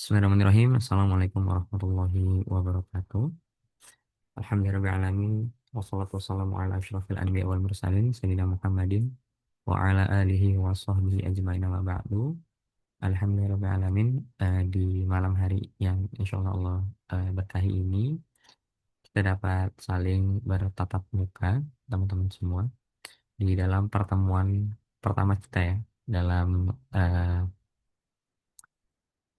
Bismillahirrahmanirrahim. Assalamualaikum warahmatullahi wabarakatuh. Alhamdulillahirrahmanirrahim. Wassalatu wassalamu ala asyrafil anbiya wal mursalin Sayyidina Muhammadin wa ala alihi wa sahbihi ajma'in wa ba'du. Alhamdulillahirrahmanirrahim. Di malam hari yang insyaallah berkahi ini kita dapat saling bertatap muka teman-teman semua di dalam pertemuan pertama kita ya dalam eh,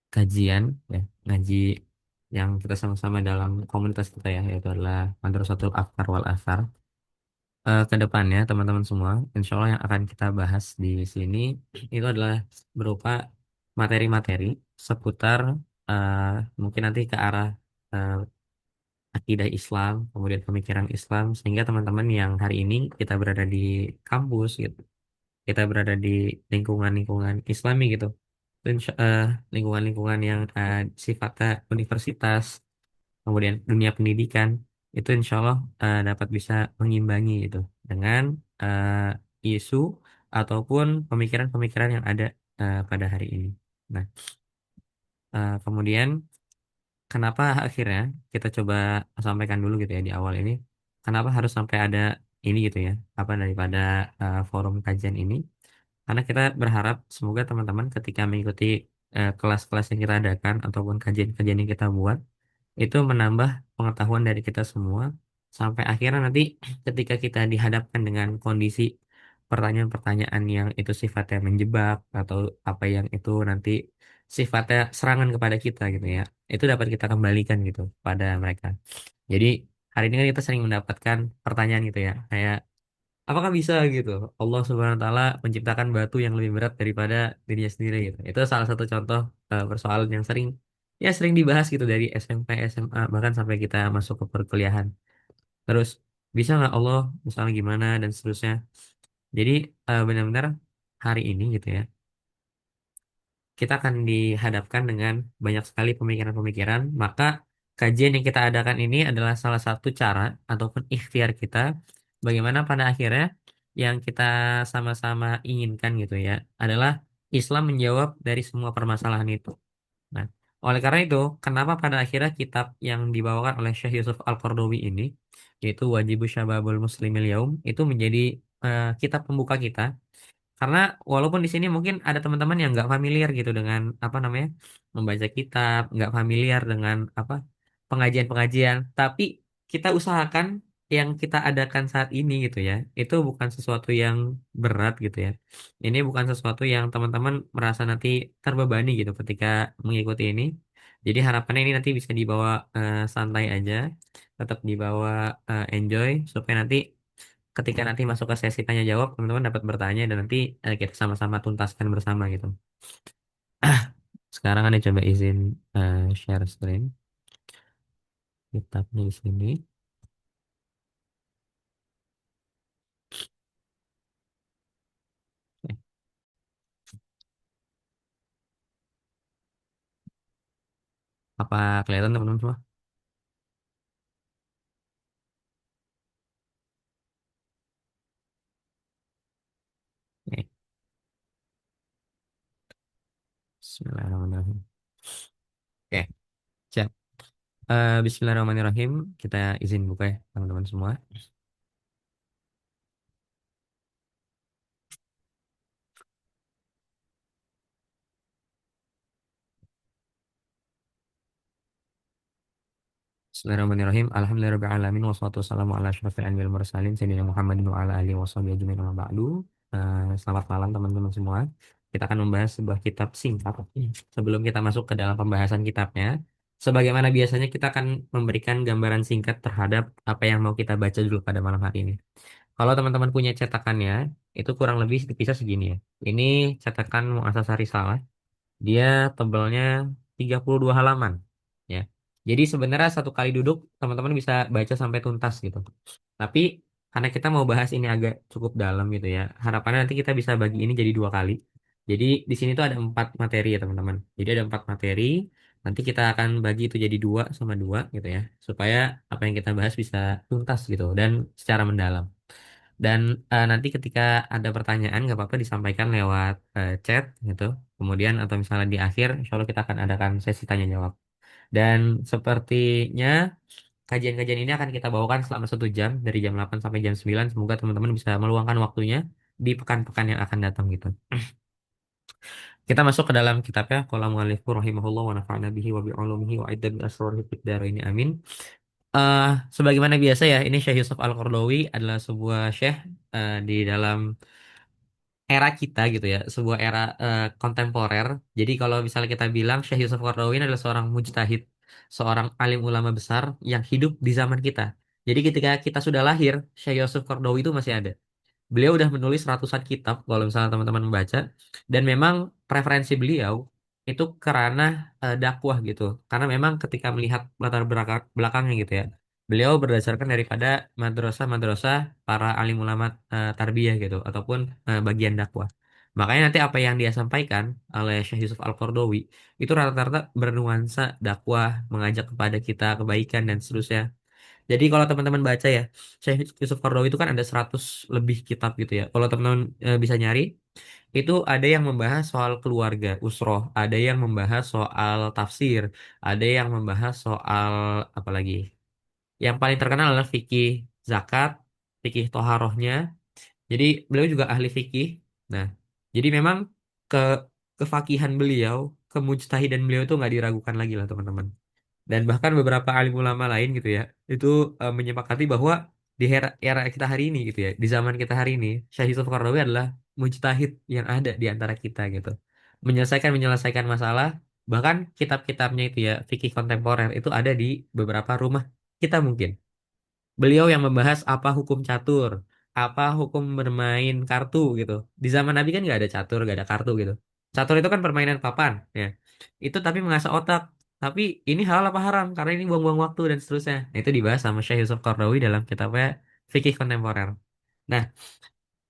kajian ya ngaji yang kita sama-sama dalam komunitas kita ya yaitu adalah Madrasatul Afkar wal Athar. Ke depannya teman-teman semua insya Allah yang akan kita bahas di sini itu adalah berupa materi-materi seputar eh, mungkin nanti ke arah eh, akidah Islam kemudian pemikiran Islam sehingga teman-teman yang hari ini kita berada di kampus gitu kita berada di lingkungan-lingkungan Islami gitu. Itu lingkungan-lingkungan yang sifatnya universitas, kemudian dunia pendidikan, itu insya Allah dapat bisa mengimbangi itu dengan isu ataupun pemikiran-pemikiran yang ada pada hari ini. Nah, kemudian kenapa akhirnya kita coba sampaikan dulu gitu ya di awal ini, kenapa harus sampai ada ini gitu ya, apa daripada forum kajian ini? Karena kita berharap semoga teman-teman ketika mengikuti kelas-kelas yang kita adakan ataupun kajian-kajian yang kita buat itu menambah pengetahuan dari kita semua sampai akhirnya nanti ketika kita dihadapkan dengan kondisi pertanyaan-pertanyaan yang itu sifatnya menjebak atau apa yang itu nanti sifatnya serangan kepada kita gitu ya itu dapat kita kembalikan gitu pada mereka. Jadi hari ini kan kita sering mendapatkan pertanyaan gitu ya kayak apakah bisa gitu Allah Subhanahu wa taala menciptakan batu yang lebih berat daripada dirinya sendiri gitu. Itu salah satu contoh persoalan yang sering dibahas gitu dari SMP, SMA bahkan sampai kita masuk ke perkuliahan. Terus bisa nggak Allah misalnya gimana dan seterusnya. Jadi benar-benar hari ini gitu ya kita akan dihadapkan dengan banyak sekali pemikiran-pemikiran, maka kajian yang kita adakan ini adalah salah satu cara ataupun ikhtiar kita bagaimana pada akhirnya yang kita sama-sama inginkan gitu ya adalah Islam menjawab dari semua permasalahan itu. Nah, oleh karena itu, kenapa pada akhirnya kitab yang dibawakan oleh Syekh Yusuf Al-Qaradawi ini, yaitu Wajibus Syababul Muslimil Yaum, itu menjadi kitab pembuka kita karena walaupun di sini mungkin ada teman-teman yang nggak familiar gitu dengan apa namanya membaca kitab, nggak familiar dengan apa pengajian-pengajian, tapi kita usahakan yang kita adakan saat ini gitu ya, itu bukan sesuatu yang berat gitu ya. Ini bukan sesuatu yang teman-teman merasa nanti terbebani gitu ketika mengikuti ini. Jadi harapannya ini nanti bisa dibawa santai aja, tetap dibawa enjoy supaya nanti ketika nanti masuk ke sesi tanya jawab teman-teman dapat bertanya dan nanti kita sama-sama tuntaskan bersama gitu. Sekarang anda coba izin share screen kitabnya di sini. Oke. Apa kelihatan teman-teman semua? Oke. Bismillahirrahmanirrahim. Oke, siap. Bismillahirrahmanirrahim. Kita izin buka ya teman-teman semua. Bismillahirrahmanirrahim. Alhamdulillahirrahmanirrahim. Wassalatu wassalamu ala asyrafil anbiya'i wal mursalin Sayyidina Muhammadin wa ala alihi wa sahbihi ajma'in amma ba'du. Selamat malam teman-teman semua. Kita akan membahas sebuah kitab singkat. Sebelum kita masuk ke dalam pembahasan kitabnya, sebagaimana biasanya kita akan memberikan gambaran singkat terhadap apa yang mau kita baca dulu pada malam hari ini. Kalau teman-teman punya cetakannya, itu kurang lebih bisa segini ya. Ini cetakan Muasasah Risalah. Dia tebalnya 32 halaman. Ya. Jadi sebenarnya satu kali duduk teman-teman bisa baca sampai tuntas gitu. Tapi karena kita mau bahas ini agak cukup dalam gitu ya. Harapannya nanti kita bisa bagi ini jadi dua kali. Jadi di sini tuh ada empat materi ya teman-teman. Jadi ada empat materi. Nanti kita akan bagi itu jadi dua sama dua gitu ya. Supaya apa yang kita bahas bisa tuntas gitu dan secara mendalam. Dan nanti ketika ada pertanyaan nggak apa-apa disampaikan lewat chat gitu. Kemudian atau misalnya di akhir, insya Allah kita akan adakan sesi tanya jawab. Dan sepertinya kajian-kajian ini akan kita bawakan selama 1 jam dari jam 8 sampai jam 9. Semoga teman-teman bisa meluangkan waktunya di pekan-pekan yang akan datang gitu. Kita masuk ke dalam kitabnya qala mu'allifur rahimahullah wa nafa'na bihi wa bi'ulumihi wa idda bi asrarihi fid dharain amin. Eh Sebagaimana biasa ya, ini Syekh Yusuf Al-Qaradawi adalah sebuah syekh di dalam era kita gitu ya, sebuah era kontemporer. Jadi kalau misalnya kita bilang Syekh Yusuf Qaradawi ini adalah seorang mujtahid, seorang alim ulama besar yang hidup di zaman kita. Jadi ketika kita sudah lahir, Syekh Yusuf Qaradawi itu masih ada. Beliau udah menulis ratusan kitab kalau misalnya teman-teman membaca, dan memang preferensi beliau itu karena dakwah gitu. Karena memang ketika melihat latar belakangnya gitu ya, beliau berdasarkan daripada madrasah-madrasah para alim ulama tarbiyah gitu ataupun bagian dakwah. Makanya nanti apa yang dia sampaikan oleh Syekh Yusuf Al-Qaradawi itu rata-rata bernuansa dakwah, mengajak kepada kita kebaikan dan seterusnya. Jadi kalau teman-teman baca ya, Syekh Yusuf Qaradawi itu kan ada 100 lebih kitab gitu ya. Kalau teman-teman bisa nyari, itu ada yang membahas soal keluarga, usroh, ada yang membahas soal tafsir, ada yang membahas soal apa lagi? Yang paling terkenal adalah fikih zakat, fikih toharohnya. Jadi beliau juga ahli fikih. Nah, jadi memang ke kefakihan beliau, kemujtahidan beliau itu nggak diragukan lagi lah teman-teman. Dan bahkan beberapa alim ulama lain gitu ya itu menyepakati bahwa di era kita hari ini gitu ya, di zaman kita hari ini, Syekh Yusuf Qaradawi adalah mujtahid yang ada di antara kita gitu, menyelesaikan masalah. Bahkan kitab-kitabnya itu ya, fikih kontemporer itu ada di beberapa rumah kita mungkin. Beliau yang membahas apa hukum catur, apa hukum bermain kartu gitu. Di zaman Nabi kan nggak ada catur, nggak ada kartu gitu. Catur itu kan permainan papan, ya. Itu tapi mengasah otak. Tapi ini halal apa haram? Karena ini buang-buang waktu dan seterusnya. Nah, itu dibahas sama Syekh Yusuf Qaradawi dalam kitabnya Fikih Kontemporer. Nah,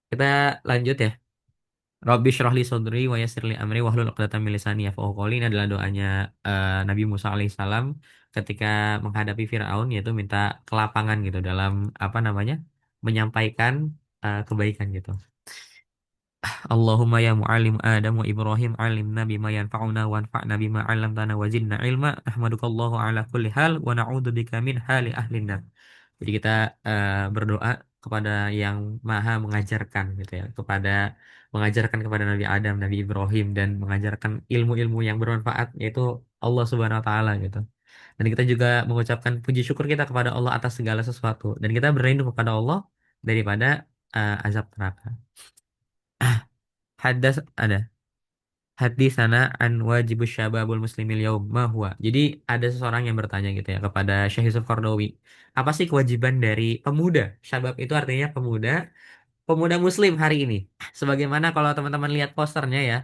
kita lanjut ya. Rabbi shrah li sadri wa yassir li amri wahlul 'uqdatam min lisani yafqahu qawli. Ini adalah doanya Nabi Musa alaihissalam ketika menghadapi Firaun, yaitu minta kelapangan gitu dalam apa namanya? Menyampaikan kebaikan gitu. Allahumma ya mu'allim Adam wa Ibrahim alimna bima yanfa'una wa anfa'na bima 'allamtana wa zidna ilma. Ahmadukallahu ala kulli hal wa na'udzubika min hali ahlin nar. Jadi kita berdoa kepada yang maha mengajarkan gitu ya, mengajarkan kepada Nabi Adam, Nabi Ibrahim, dan mengajarkan ilmu-ilmu yang bermanfaat, yaitu Allah Subhanahu Wa Taala gitu. Dan kita juga mengucapkan puji syukur kita kepada Allah atas segala sesuatu, dan kita berlindung kepada Allah daripada azab neraka. Hadas ada hadis sana an wajibus syababul muslimil yaum ma huwa. Jadi ada seseorang yang bertanya gitu ya kepada Syekh Yusuf Qaradawi, apa sih kewajiban dari pemuda? Syabab itu artinya pemuda, pemuda muslim hari ini. Sebagaimana kalau teman-teman lihat posternya ya,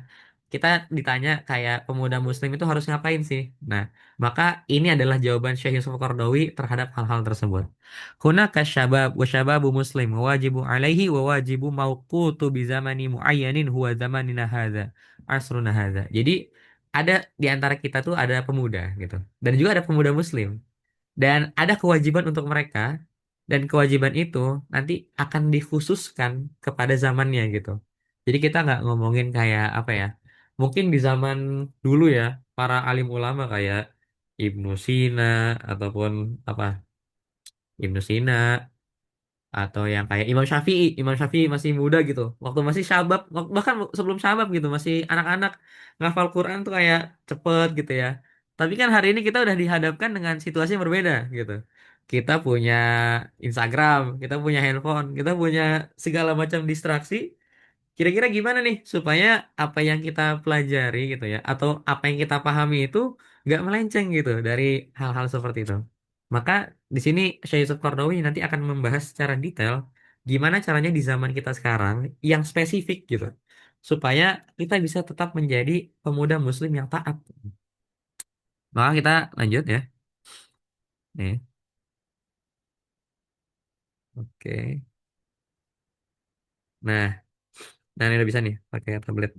kita ditanya kayak pemuda muslim itu harus ngapain sih? Nah, maka ini adalah jawaban Syekh Yusuf Qaradawi terhadap hal-hal tersebut. Hunaka syabab wa syababu muslim wa wajibu alaihi wa wajibu mauqutu bi zamani muayyanin huwa zamanina hadza asruna hadza. Jadi ada di antara kita tuh ada pemuda gitu. Dan juga ada pemuda muslim, dan ada kewajiban untuk mereka, dan kewajiban itu nanti akan dikhususkan kepada zamannya gitu. Jadi kita nggak ngomongin kayak apa ya, mungkin di zaman dulu ya, para alim ulama kayak Ibnu Sina ataupun apa, Ibnu Sina, atau yang kayak Imam Syafi'i masih muda gitu, waktu masih syabab, bahkan sebelum syabab gitu, masih anak-anak, ngafal Quran tuh kayak cepet gitu ya. Tapi kan hari ini kita udah dihadapkan dengan situasi yang berbeda gitu. Kita punya Instagram, kita punya handphone, kita punya segala macam distraksi. Kira-kira gimana nih supaya apa yang kita pelajari gitu ya, atau apa yang kita pahami itu nggak melenceng gitu dari hal-hal seperti itu. Maka di sini Syekh Yusuf Qaradawi nanti akan membahas secara detail gimana caranya di zaman kita sekarang yang spesifik gitu, supaya kita bisa tetap menjadi pemuda Muslim yang taat. Maka kita lanjut ya. Nih, oke. Nah, dan ini udah bisa nih pakai tablet.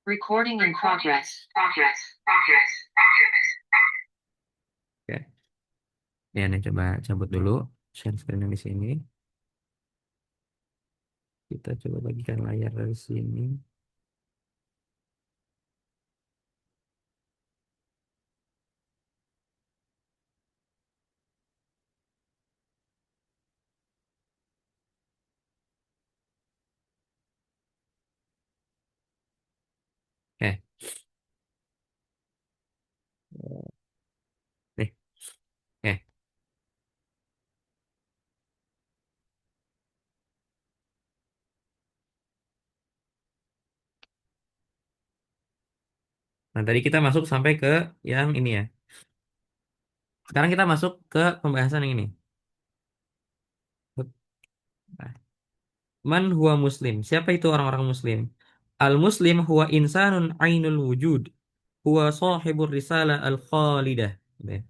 Recording in progress. Progress. Progress. Progress. Oke. Ya, nih coba cabut dulu share screen di sini. Kita coba bagikan layar dari sini. Oke, nih. Oke. Nah, tadi kita masuk sampai ke yang ini ya. Sekarang kita masuk ke pembahasan yang ini. Man huwa muslim? Siapa itu orang-orang muslim? Al-muslim huwa insanun ainul wujud. Huwa sahibur risalah al-khalidah. Gitu ya.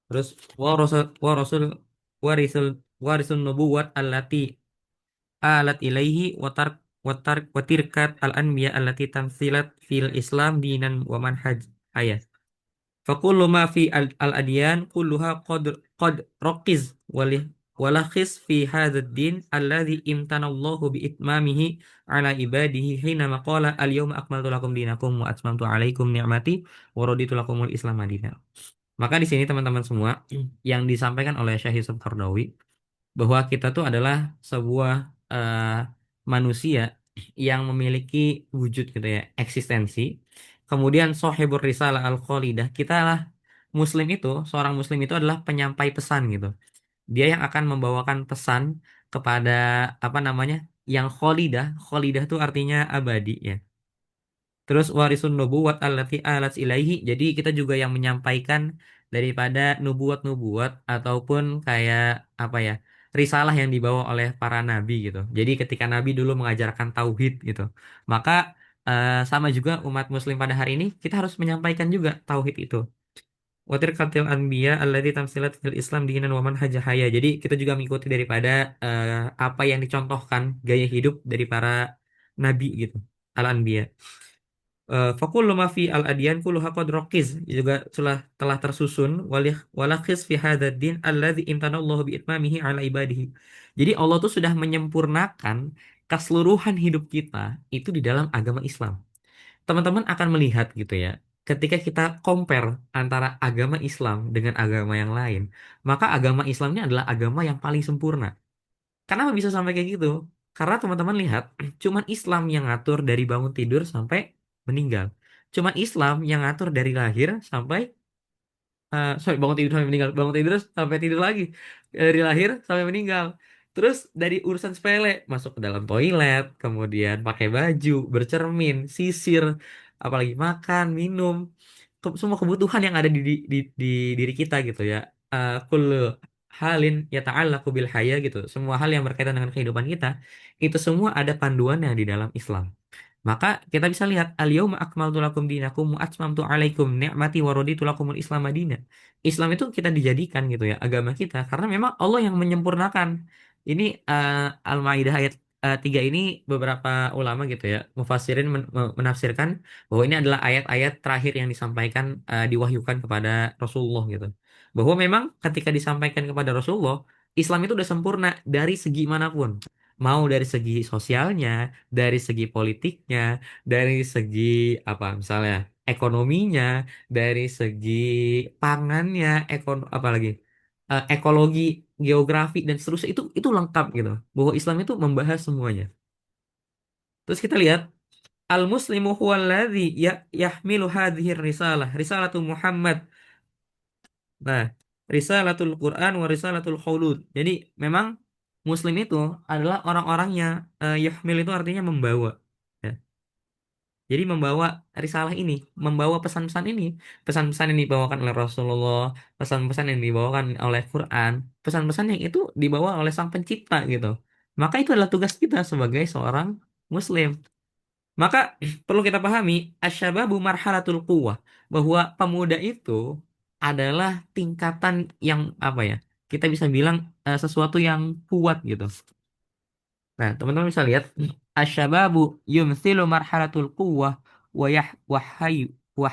Terus wa rasul warisul warisun nubuwat allati alat ilaihi watirkat al-anbiya allati tamsilat fil islam dinan wa manhaj ayat. Fakullu ma fi al-adyan kulluha qad raqiz walakhis fi hadzal din alladhi imtanallahu bi itmamihi ala ibadihi hina maqala al-yawma akmaltu lakum dinakum wa atmamtu alaikum ni'mati wa raditu lakumul islam madina. Maka di sini teman-teman semua yang disampaikan oleh Syekh Yusuf Qardawi bahwa kita tuh adalah sebuah manusia yang memiliki wujud gitu ya, eksistensi. Kemudian sohibur risalah al-khalidah, kita lah muslim itu, seorang muslim itu adalah penyampai pesan gitu. Dia yang akan membawakan pesan kepada apa namanya? Yang khalidah, khalidah itu artinya abadi ya. Terus warisun nubuwat allati alat ilaihi. Jadi kita juga yang menyampaikan daripada nubuat-nubuat ataupun kayak apa ya, risalah yang dibawa oleh para nabi gitu. Jadi ketika nabi dulu mengajarkan tauhid gitu, maka sama juga umat muslim pada hari ini kita harus menyampaikan juga tauhid itu. Watir katil anbiya allati tamsilat fil Islam dinan wa manhaj haya. Jadi kita juga mengikuti daripada apa yang dicontohkan gaya hidup dari para nabi gitu. Al-anbiya. Fakullu ma fi al-adyan kulluha qad raqiz juga telah tersusun walakhis fi hadzal din alladzi imtanallahu bi itmamihi ala ibadihi. Jadi Allah tuh sudah menyempurnakan keseluruhan hidup kita itu di dalam agama Islam. Teman-teman akan melihat gitu ya. Ketika kita compare antara agama Islam dengan agama yang lain, maka agama Islamnya adalah agama yang paling sempurna. Kenapa bisa sampai kayak gitu? Karena teman-teman lihat, cuman Islam yang ngatur dari bangun tidur sampai meninggal. Cuman Islam yang ngatur dari lahir sampai sorry, bangun tidur sampai meninggal, bangun tidur sampai tidur lagi, dari lahir sampai meninggal. Terus dari urusan sepele masuk ke dalam toilet, kemudian pakai baju, bercermin, sisir, apalagi makan, minum, semua kebutuhan yang ada di diri kita gitu ya. Kullu halin yata'allaqu bil haya gitu. Semua hal yang berkaitan dengan kehidupan kita itu semua ada panduannya di dalam Islam. Maka kita bisa lihat al-yauma akmaltu lakum dinakum wa atmamtu alaikum ni'mati wa raditu lakumul Islam madina. Islam itu kita dijadikan gitu ya agama kita karena memang Allah yang menyempurnakan. Ini Al-Maidah ayat 3 ini beberapa ulama gitu ya mufassirin menafsirkan bahwa ini adalah ayat-ayat terakhir yang disampaikan diwahyukan kepada Rasulullah gitu. Bahwa memang ketika disampaikan kepada Rasulullah, Islam itu udah sempurna dari segi manapun. Mau dari segi sosialnya, dari segi politiknya, dari segi apa misalnya ekonominya, dari segi pangannya, apalagi ekologi, geografi dan seterusnya itu lengkap gitu. Bahwa Islam itu membahas semuanya. Terus kita lihat al-muslimu huwallazi yahmilu hadhihi risalah, risalatu Muhammad. Nah, risalatul Quran wa risalatul khulud. Jadi memang muslim itu adalah orang-orangnya yahmil itu artinya membawa. Ya. Jadi membawa risalah ini, membawa pesan-pesan ini, pesan-pesan yang dibawakan oleh Rasulullah, pesan-pesan yang dibawakan oleh Quran, pesan-pesan yang itu dibawa oleh Sang Pencipta gitu. Maka itu adalah tugas kita sebagai seorang Muslim. Maka perlu kita pahami asyababu marhalatul quwwah bahwa pemuda itu adalah tingkatan yang apa ya? Kita bisa bilang sesuatu yang kuat gitu. Nah, teman-teman bisa lihat asyababu yumthilu marhalatul quwwah wa yah wa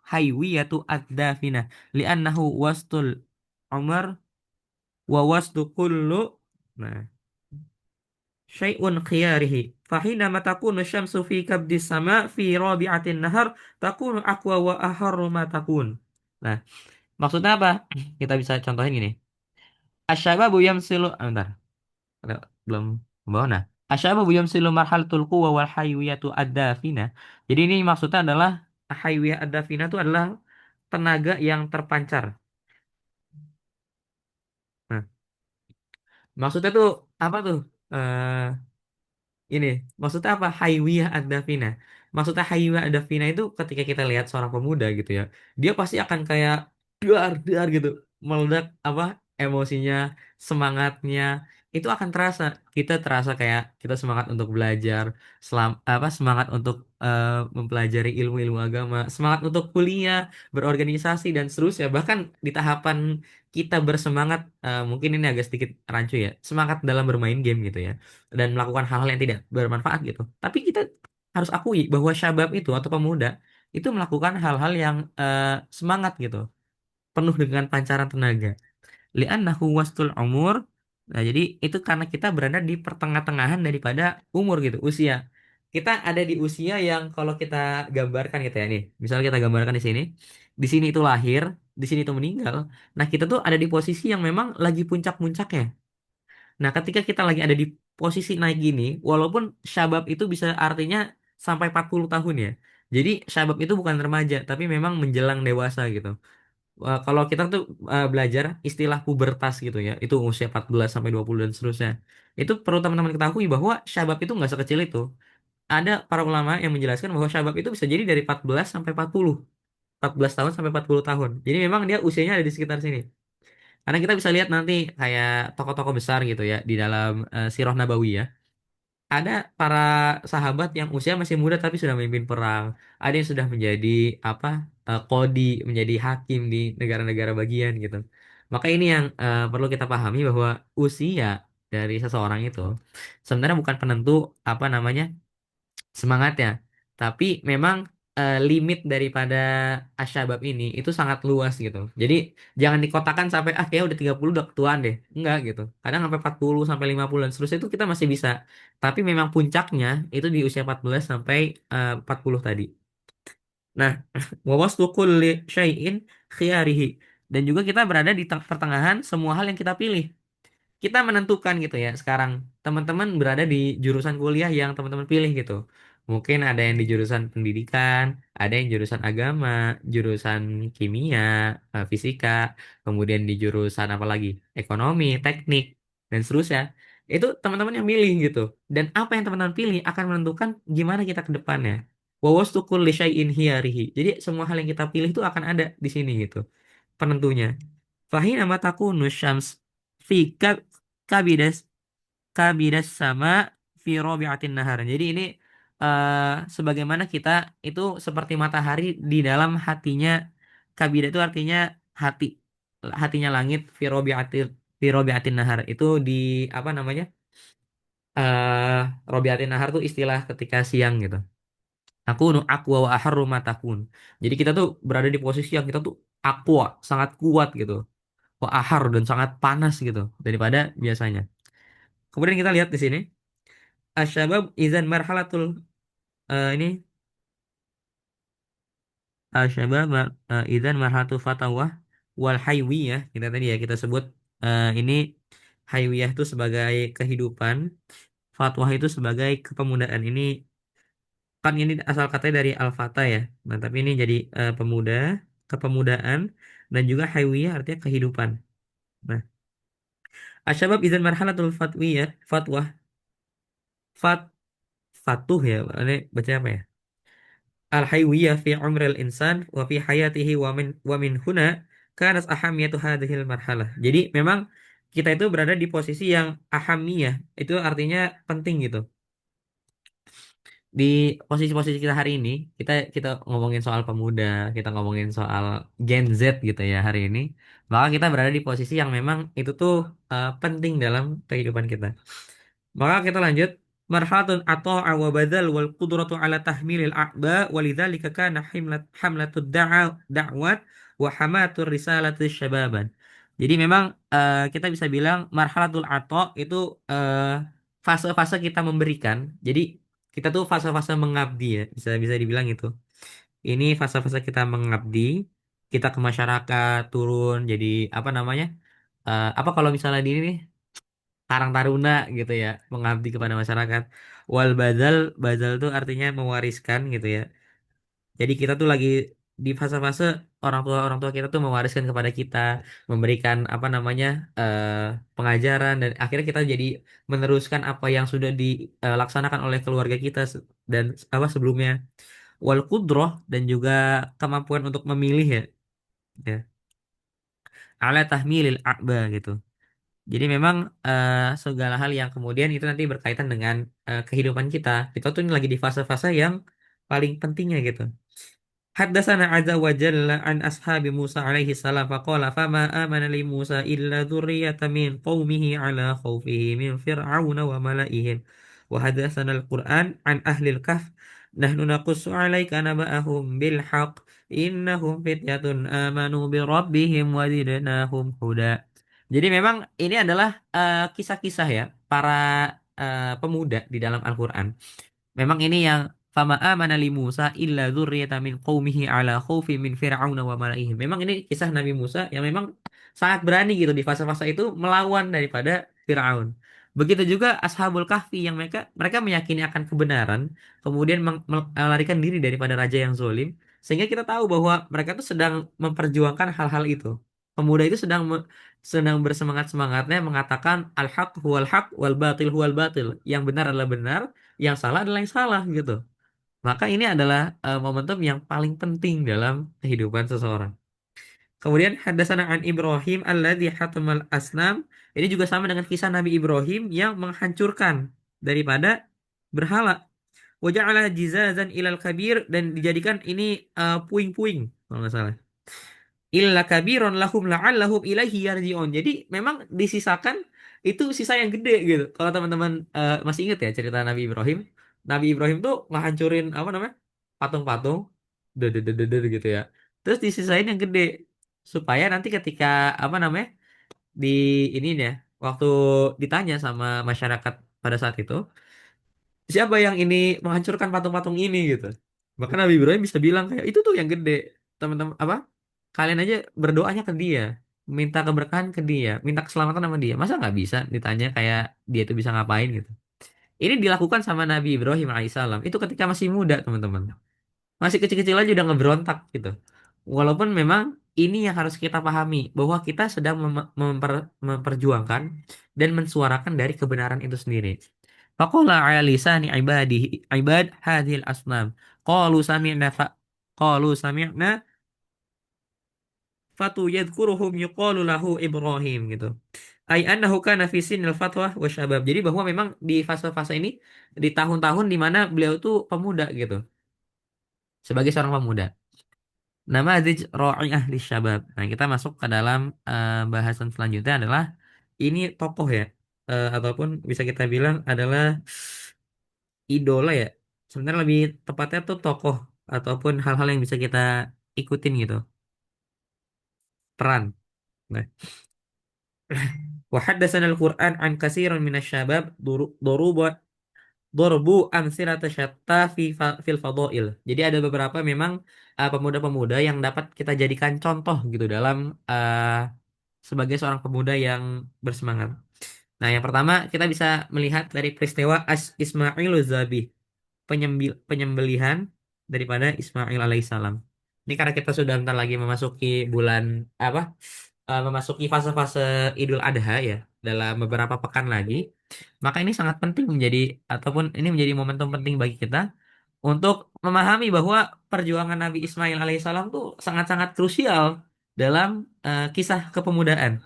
haywiyatu ad-dafina li'annahu wastul umar wa wasdu kullu nah syai'un khiyarihi fahinama takunu syamsu fi kabdis sama fi rabi'atin nahar takunu aqwa wa aharru ma takun. Nah, maksudnya apa? Kita bisa contohin gini. Asyababu yamsilu bentar. Belum membawa. Nah, asyababu yamsilu marhalatul quwwa wal haywiyatu ad-dafina. Jadi ini maksudnya adalah haywiyah ad-dafina itu adalah tenaga yang terpancar. Nah, maksudnya tuh apa tuh? Eh ini maksudnya apa haywiyah ad-dafina, maksudnya haywiyah ad-dafina itu ketika kita lihat seorang pemuda gitu ya, dia pasti akan kayak dar dar gitu, meledak apa emosinya, semangatnya itu akan terasa, kita terasa kayak kita semangat untuk belajar, apa semangat untuk mempelajari ilmu-ilmu agama, semangat untuk kuliah, berorganisasi dan seterusnya, bahkan di tahapan kita bersemangat, mungkin ini agak sedikit rancu ya, semangat dalam bermain game gitu ya, dan melakukan hal-hal yang tidak bermanfaat gitu. Tapi kita harus akui bahwa syabab itu atau pemuda itu melakukan hal-hal yang semangat gitu, penuh dengan pancaran tenaga. Li'annahu wastul umur. Nah, jadi itu karena kita berada di pertengah-tengahan daripada umur gitu, usia. Kita ada di usia yang kalau kita gambarkan gitu ya nih. Misalnya kita gambarkan di sini itu lahir, di sini itu meninggal. Nah, kita tuh ada di posisi yang memang lagi puncak-puncaknya. Nah, ketika kita lagi ada di posisi naik gini, walaupun syabab itu bisa artinya sampai 40 tahun ya. Jadi syabab itu bukan remaja, tapi memang menjelang dewasa gitu. Kalau kita tuh belajar istilah pubertas gitu ya, itu usia 14 sampai 20 dan seterusnya. Itu perlu teman-teman ketahui bahwa syabab itu nggak sekecil itu. Ada para ulama yang menjelaskan bahwa syabab itu bisa jadi dari 14 sampai 40. 14 tahun sampai 40 tahun. Jadi memang dia usianya ada di sekitar sini. Karena kita bisa lihat nanti kayak tokoh-tokoh besar gitu ya di dalam Sirah Nabawiyah. Ada para sahabat yang usia masih muda tapi sudah memimpin perang. Ada yang sudah menjadi apa kodi, menjadi hakim di negara-negara bagian gitu. Maka ini yang perlu kita pahami bahwa usia dari seseorang itu sebenarnya bukan penentu apa namanya semangatnya. Tapi memang limit daripada asyabab ini itu sangat luas gitu. Jadi jangan dikotakan sampai ah ya udah 30 udah ketuaan deh. Enggak gitu. Kadang sampai 40 sampai 50 dan seterusnya itu kita masih bisa. Tapi memang puncaknya itu di usia 14 sampai 40 tadi. Nah, wa waslu kulli syai'in khiyarihi. Dan juga kita berada di pertengahan semua hal yang kita pilih, kita menentukan gitu ya. Sekarang teman-teman berada di jurusan kuliah yang teman-teman pilih gitu. Mungkin ada yang di jurusan pendidikan, ada yang jurusan agama, jurusan kimia, fisika, kemudian di jurusan apa lagi? Ekonomi, teknik, dan seterusnya. Itu teman-teman yang pilih gitu. Dan apa yang teman-teman pilih akan menentukan gimana kita ke depannya. Wa wastu kulli syai'in hiyarihi. Jadi semua hal yang kita pilih itu akan ada di sini gitu penentunya. Fahina matakunu syams fi kabidas kabidas sama fi robiatin nahar. Jadi ini sebagaimana kita itu seperti matahari di dalam hatinya kabidah itu artinya hati, hatinya langit, fi robiatin nahar itu di apa namanya eh robiatin nahar tuh istilah ketika siang gitu. Aku nu aqua wa aharru ma takun. Jadi kita tuh berada di posisi yang kita tuh aqua, sangat kuat gitu. Wa ahar dan sangat panas gitu daripada biasanya. Kemudian kita lihat di sini asyabab izan marhalatul ini asyabab izan marhalatul fatawah wal haywiyah, kita tadi ya kita sebut ini haywiyah itu sebagai kehidupan, fatwah itu sebagai kepemudaan. Ini kan ini asal katanya dari al-fata ya. Nah, tapi ini jadi pemuda, kepemudaan, dan juga haywiyah artinya kehidupan. Nah, asyabab izan marhalatul fatwiyah, fatwah, fat fatuh ya. Ini baca apa ya? Al-haywiyah fi umril insan wa fi hayatihi wa min huna kanat ahamiyatu hadhil marhalah. Jadi memang kita itu berada di posisi yang ahamiyah, itu artinya penting gitu. Di posisi-posisi kita hari ini, kita kita ngomongin soal pemuda, kita ngomongin soal Gen Z gitu ya hari ini, maka kita berada di posisi yang memang itu tuh penting dalam kehidupan kita. Maka kita lanjut. Marhatun ata'a wa badal wal qudratu ala tahmilil a'ba walidzalika kana hamlatud da'wat wa hamatur risalati syababan. Jadi memang kita bisa bilang marhalatul ato itu eh, fase-fase kita memberikan. Jadi kita tuh fase-fase mengabdi ya, bisa bisa dibilang itu. Ini fase-fase kita mengabdi, kita ke masyarakat turun jadi apa namanya? Apa kalau misalnya di ini nih Karang Taruna gitu ya, mengabdi kepada masyarakat. Wal bazal, bazal tuh artinya mewariskan gitu ya. Jadi kita tuh lagi di fase-fase orang tua kita tuh mewariskan kepada kita, memberikan apa namanya pengajaran dan akhirnya kita jadi meneruskan apa yang sudah dilaksanakan oleh keluarga kita dan apa sebelumnya. Wal kudroh dan juga kemampuan untuk memilih ya, ya. Ala tahmilil a'ba gitu. Jadi memang segala hal yang kemudian itu nanti berkaitan dengan kehidupan kita. Kita tuh ini lagi di fase-fase yang paling pentingnya gitu. حدثنا عز وجل عن أصحاب موسى عليه السلام فقال فما آمن لموسى إلا ذرية من قومه على خوفه من فرعون وملئهم وحدثنا القرآن عن أهل الكهف نحن نقص عليك نبأهم بالحق إنهم فتية آمنوا بربهم وزدناهم هدى. Jadi memang ini adalah kisah-kisah ya para pemuda di dalam Al-Quran. Memang ini yang fama amana li Musa illa dzurriyyatan min qaumihi ala khaufi min fir'aun wa malaihim. Memang ini kisah Nabi Musa yang memang sangat berani gitu di fase-fase itu melawan daripada Firaun. Begitu juga Ashabul Kahfi yang mereka mereka meyakini akan kebenaran, kemudian melarikan diri daripada raja yang zalim, sehingga kita tahu bahwa mereka tuh sedang memperjuangkan hal-hal itu. Pemuda itu sedang bersemangat-semangatnya mengatakan al-haq huwal haq wal batil huwal batil. Yang benar adalah benar, yang salah adalah yang salah gitu. Maka ini adalah momentum yang paling penting dalam kehidupan seseorang. Kemudian hadasana an Ibrahim alladzi hatamal asnam. Ini juga sama dengan kisah Nabi Ibrahim yang menghancurkan daripada berhala. Waja'ala jizazan ilal kabir dan dijadikan ini puing-puing kalau nggak salah illa kabiron lahum la'allahum ilaihi yarji'un. Jadi memang disisakan itu sisa yang gede gitu. Kalau teman-teman masih ingat ya cerita Nabi Ibrahim. Nabi Ibrahim tuh ngehancurin apa namanya? Patung-patung gitu ya. Terus disisain yang gede supaya nanti ketika apa namanya? Di ini ya, waktu ditanya sama masyarakat pada saat itu, siapa yang ini menghancurkan patung-patung ini gitu. Bahkan Nabi Ibrahim bisa bilang kayak itu tuh yang gede. Teman-teman apa? Kalian aja berdoanya ke dia, minta keberkahan ke dia, minta keselamatan sama dia. Masa nggak bisa ditanya kayak dia itu bisa ngapain gitu. Ini dilakukan sama Nabi Ibrahim alaihissalam. Itu ketika masih muda, teman-teman. Masih kecil-kecil aja udah ngeberontak gitu. Walaupun memang ini yang harus kita pahami bahwa kita sedang memperjuangkan dan mensuarakan dari kebenaran itu sendiri. Faqala ala lisani ibadihi ibad hadhil asnam. Qalu sami'na fa qalu sami'na fatu yadhkuruhum yuqalu lahu Ibrahim gitu. Ai annahu kana fi sinil fatwa wa syabab. Jadi bahwa memang di fase-fase ini di tahun-tahun di mana beliau tuh pemuda gitu. Sebagai seorang pemuda. Nama Aziz Ro'i Ahli Syabab. Nah, kita masuk ke dalam bahasan selanjutnya adalah ini tokoh ya. Ataupun bisa kita bilang adalah idola ya. Sebenarnya lebih tepatnya tuh tokoh ataupun hal-hal yang bisa kita ikutin gitu. Peran. Nah, وحدثنا القرآن عن كثير من الشباب ضربوا أمثلة شتى في الفضائل. Jadi ada beberapa memang pemuda-pemuda yang dapat kita jadikan contoh gitu dalam sebagai seorang pemuda yang bersemangat. Nah, yang pertama kita bisa melihat dari peristiwa Ismail Zabih, penyembelihan daripada Ismail alaihissalam. Ini karena kita sudah bentar lagi memasuki bulan apa? Memasuki fase-fase Idul Adha ya dalam beberapa pekan lagi, maka ini sangat penting menjadi ataupun ini menjadi momentum penting bagi kita untuk memahami bahwa perjuangan Nabi Ismail alaihissalam tuh sangat-sangat krusial dalam kisah kepemudaan.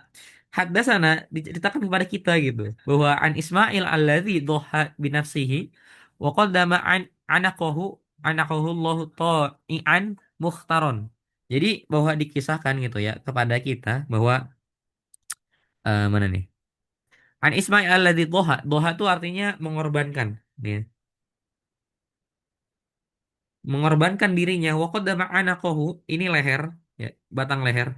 Haddasana diceritakan kepada kita gitu bahwa an Ismail alladzi dhoha binafsihi wa qaddama an anaqahu anaqahu Allah ta'ian mukhtaron. Jadi bahwa dikisahkan gitu ya kepada kita bahwa mana nih? An Ismail alladzi dhoha. Dhoha itu artinya mengorbankan. Ya. Mengorbankan dirinya. Wa qaddama anaqahu. Ini leher. Ya, batang leher.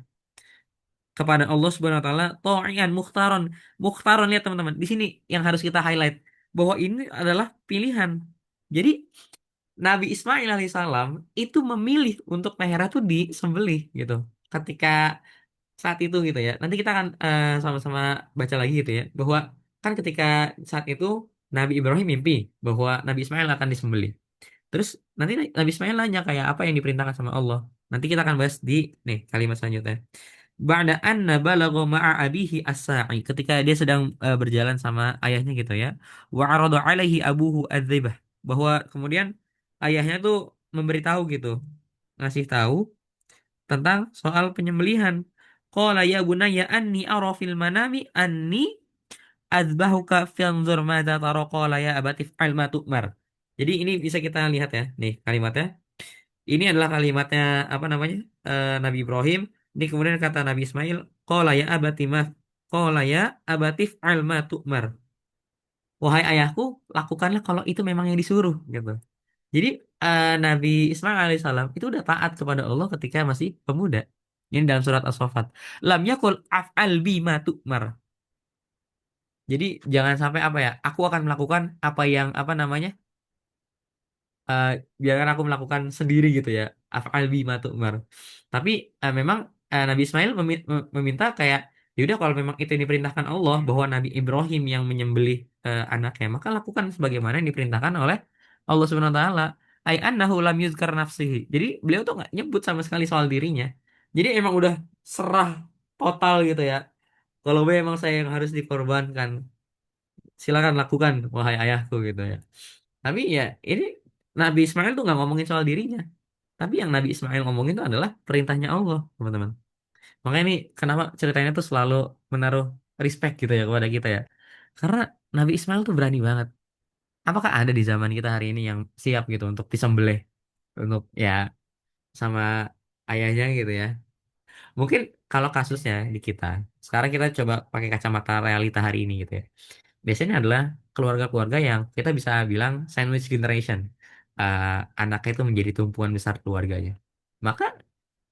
kepada Allah Subhanahu wa taala ta'ian mukhtaron. Mukhtaron, lihat teman-teman. Di sini yang harus kita highlight bahwa ini adalah pilihan. Jadi Nabi Ismail alaihissalam itu memilih untuk Tehera tuh disembelih gitu. Ketika saat itu gitu ya. Nanti kita akan sama-sama baca lagi gitu ya. Bahwa kan ketika saat itu Nabi Ibrahim mimpi bahwa Nabi Ismail akan disembelih. Terus nanti Nabi Ismail nanya kayak apa yang diperintahkan sama Allah. Nanti kita akan bahas di nih kalimat selanjutnya. Ba'da anna balagha ma'a abihi as-sa'i. Ketika dia sedang berjalan sama ayahnya gitu ya. Wa arada alaihi abuhu adzibah. Bahwa kemudian ayahnya tuh memberitahu gitu. Ngasih tahu tentang soal penyembelihan. Qala ya bunayya anni ara fil manami anni adzbahuka fanzur madza tara qala ya abati fa'al ma tu'mar. Jadi ini bisa kita lihat ya. Nih kalimatnya. Ini adalah kalimatnya apa namanya? Nabi Ibrahim. Ini kemudian kata Nabi Ismail, qala ya abati ma qala ya abati fa'al ma tu'mar. Wahai ayahku, lakukanlah kalau itu memang yang disuruh gitu. Jadi Nabi Ismail alaihissalam itu udah taat kepada Allah ketika masih pemuda. Ini dalam surat As-Saffat. Lam yakul af'al bima tu'mar. Jadi jangan sampai apa ya? Aku akan melakukan apa yang apa namanya? eh Biarkan aku melakukan sendiri gitu ya. Af'al bima tu'mar. Tapi memang Nabi Ismail meminta kayak yaudah kalau memang itu yang diperintahkan Allah bahwa Nabi Ibrahim yang menyembelih anaknya, maka lakukan sebagaimana yang diperintahkan oleh Allah Subhanahu wa taala. Ai annahu lam yuzkar nafsihi. Jadi beliau tuh nggak nyebut sama sekali soal dirinya. Jadi emang udah serah total gitu ya. Kalau memang saya yang harus dikorbankan, silakan lakukan wahai ayahku gitu ya. Tapi ya ini Nabi Ismail tuh nggak ngomongin soal dirinya. Tapi yang Nabi Ismail ngomongin itu adalah perintahnya Allah, teman-teman. Makanya ini kenapa ceritanya tuh selalu menaruh respect gitu ya kepada kita ya. Karena Nabi Ismail tuh berani banget. Apakah ada di zaman kita hari ini yang siap gitu untuk disembelih untuk ya sama ayahnya gitu ya. Mungkin kalau kasusnya di kita, sekarang kita coba pakai kacamata realita hari ini gitu ya. Biasanya adalah keluarga-keluarga yang kita bisa bilang sandwich generation. Eh, Anaknya itu menjadi tumpuan besar keluarganya. Maka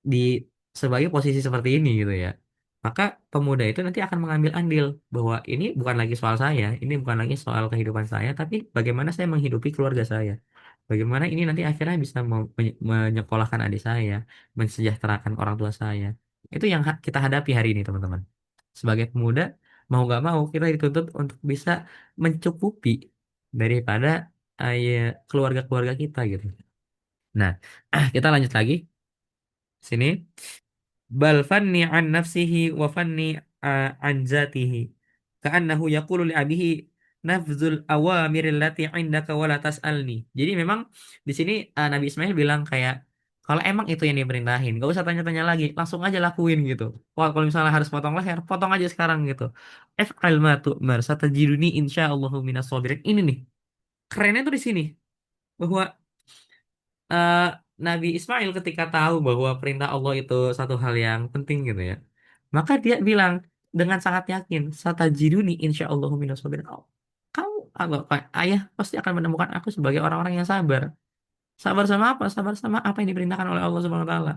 di sebagai posisi seperti ini gitu ya, maka pemuda itu nanti akan mengambil andil bahwa ini bukan lagi soal saya, ini bukan lagi soal kehidupan saya, tapi bagaimana saya menghidupi keluarga saya. Bagaimana ini nanti akhirnya bisa menyekolahkan adik saya, mensejahterakan orang tua saya. Itu yang kita hadapi hari ini, teman-teman. Sebagai pemuda, mau nggak mau kita dituntut untuk bisa mencukupi daripada ya, keluarga-keluarga kita gitu. Nah, kita lanjut lagi sini. Bal fanni an nafsihi wa fanni an zatihi. Ka'annahu yaqulu li abihi nafzul awamir allati indaka wa la tas'alni. Jadi memang di sini Nabi Ismail bilang kayak kalau emang itu yang diperintahin, gak usah tanya-tanya lagi, langsung aja lakuin gitu. Wah, kalau misalnya harus potong leher, potong aja sekarang gitu. If'al ma tu'mar satajiduni insyaallahu minas sabirin. Ini nih, kerennya tuh di sini bahwa eh, Nabi Ismail ketika tahu bahwa perintah Allah itu satu hal yang penting gitu ya. Maka dia bilang dengan sangat yakin, satajiduni insyaallah minas sabirin. Oh, kamu ayah pasti akan menemukan aku sebagai orang-orang yang sabar. Sabar sama apa? Sabar sama apa yang diperintahkan oleh Allah Subhanahu wa taala.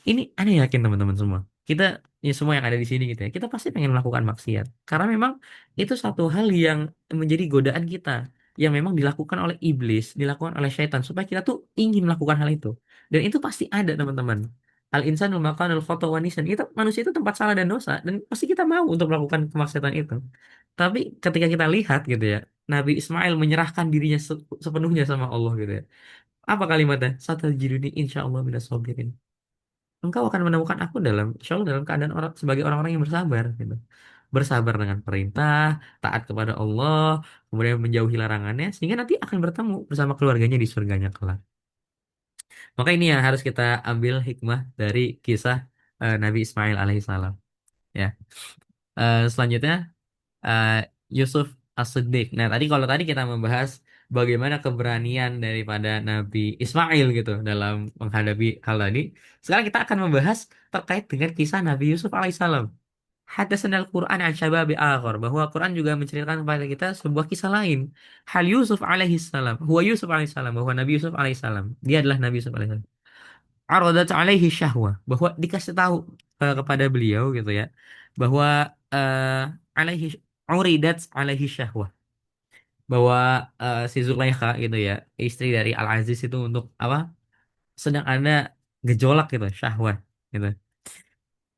Ini aneh yakin teman-teman semua. Kita ya semua yang ada di sini gitu ya. Kita pasti pengen melakukan maksiat. Karena memang itu satu hal yang menjadi godaan kita. Yang memang dilakukan oleh iblis, dilakukan oleh syaitan. Supaya kita tuh ingin melakukan hal itu. Dan itu pasti ada teman-teman. Al-insanul makanul khoto wa nisan. Kita manusia itu tempat salah dan dosa. Dan pasti kita mau untuk melakukan kemaksiatan itu. Tapi ketika kita lihat gitu ya. Nabi Ismail menyerahkan dirinya sepenuhnya sama Allah gitu ya. Apa kalimatnya? Satajiduni insyaallah minas sabirin. Engkau akan menemukan aku insya Allah dalam keadaan orang sebagai orang-orang yang bersabar gitu. Bersabar dengan perintah, taat kepada Allah, kemudian menjauhi larangannya sehingga nanti akan bertemu bersama keluarganya di surganya kelak. Maka ini yang harus kita ambil hikmah dari kisah Nabi Ismail alaihissalam ya. Selanjutnya eh, Yusuf As-Siddiq. Nah, tadi kita membahas bagaimana keberanian daripada Nabi Ismail gitu dalam menghadapi hal tadi. Sekarang kita akan membahas terkait dengan kisah Nabi Yusuf alaihissalam. Hadatsana Al-Qur'an an syababi akhar, bahwa Quran juga menceritakan kepada kita sebuah kisah lain. Hal Yusuf alaihissalam, huwa Yusuf alaihissalam, bahwa Nabi Yusuf alaihissalam, dia adalah Nabi Yusuf alaihissalam. Aradat alaihi syahwah, bahwa dikasih tahu. kepada beliau gitu ya bahwa alaihi uridat alaihi syahwah, bahwa si Zulaikha gitu ya, istri dari Al Aziz itu untuk apa, sedang ada gejolak gitu syahwat gitu.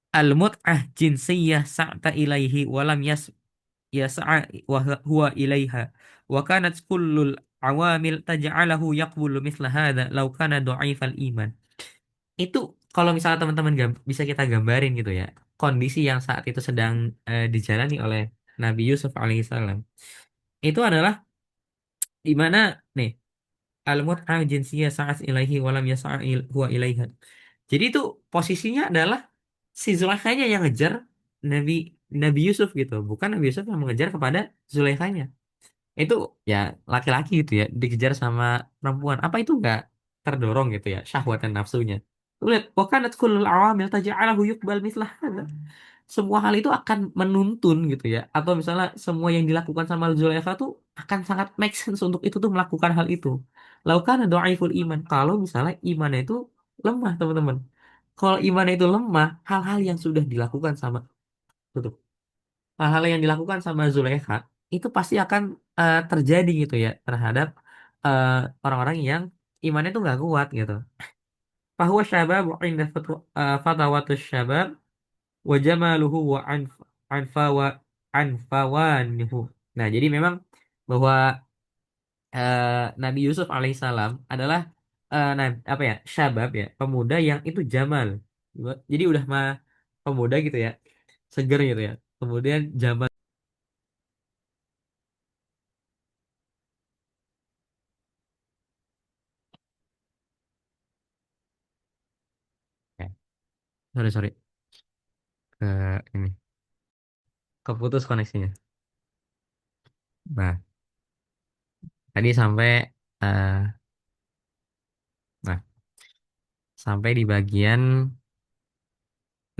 Al mut'ah jinsiyah sa'ta ilaihi walam yas'a wa huwa ilaiha wa kanat kullul awamil taj'alahu yaqbulu mithla hadha law kana dha'ifal iman. Itu kalau misalnya teman-teman bisa kita gambarin gitu ya, kondisi yang saat itu sedang dijalani oleh Nabi Yusuf alaihissalam, itu adalah di mana nih, al-mut'ah jinsiyah sa'at ilaihi walam yas'a huwa ilaiha. Jadi itu posisinya adalah si Zulaikhanya yang ngejar Nabi Nabi Yusuf gitu, bukan Nabi Yusuf yang mengejar kepada Zulaikhanya. Itu ya laki-laki gitu ya dikejar sama perempuan, apa itu enggak terdorong gitu ya syahwat dan nafsunya. Lu lihat, wa kanat kullul awamil taj'alahu yuqbal mithlah hadza. Semua hal itu akan menuntun gitu ya, atau misalnya semua yang dilakukan sama Zulaikha tuh akan sangat make sense untuk itu tuh melakukan hal itu. Lakukan dhaiful iman, kalau misalnya imannya itu lemah teman-teman. Kalau imannya itu lemah, hal-hal yang sudah dilakukan sama, tutup, hal-hal yang dilakukan sama Zulaikha itu pasti akan terjadi gitu ya terhadap eh, orang-orang yang imannya itu nggak kuat gitu. Bahwa syabab inda fatawatus syabab wa jamaluhu wa anfa wa anfawanihu. Nah, jadi memang bahwa Nabi Yusuf alaihissalam adalah apa ya, syabab ya, pemuda yang itu jamal. Jadi udah mah pemuda gitu ya, seger gitu ya. Kemudian jamal. Sorry, sorry. Ini keputus koneksinya. Nah, tadi sampai eh nah, sampai di bagian.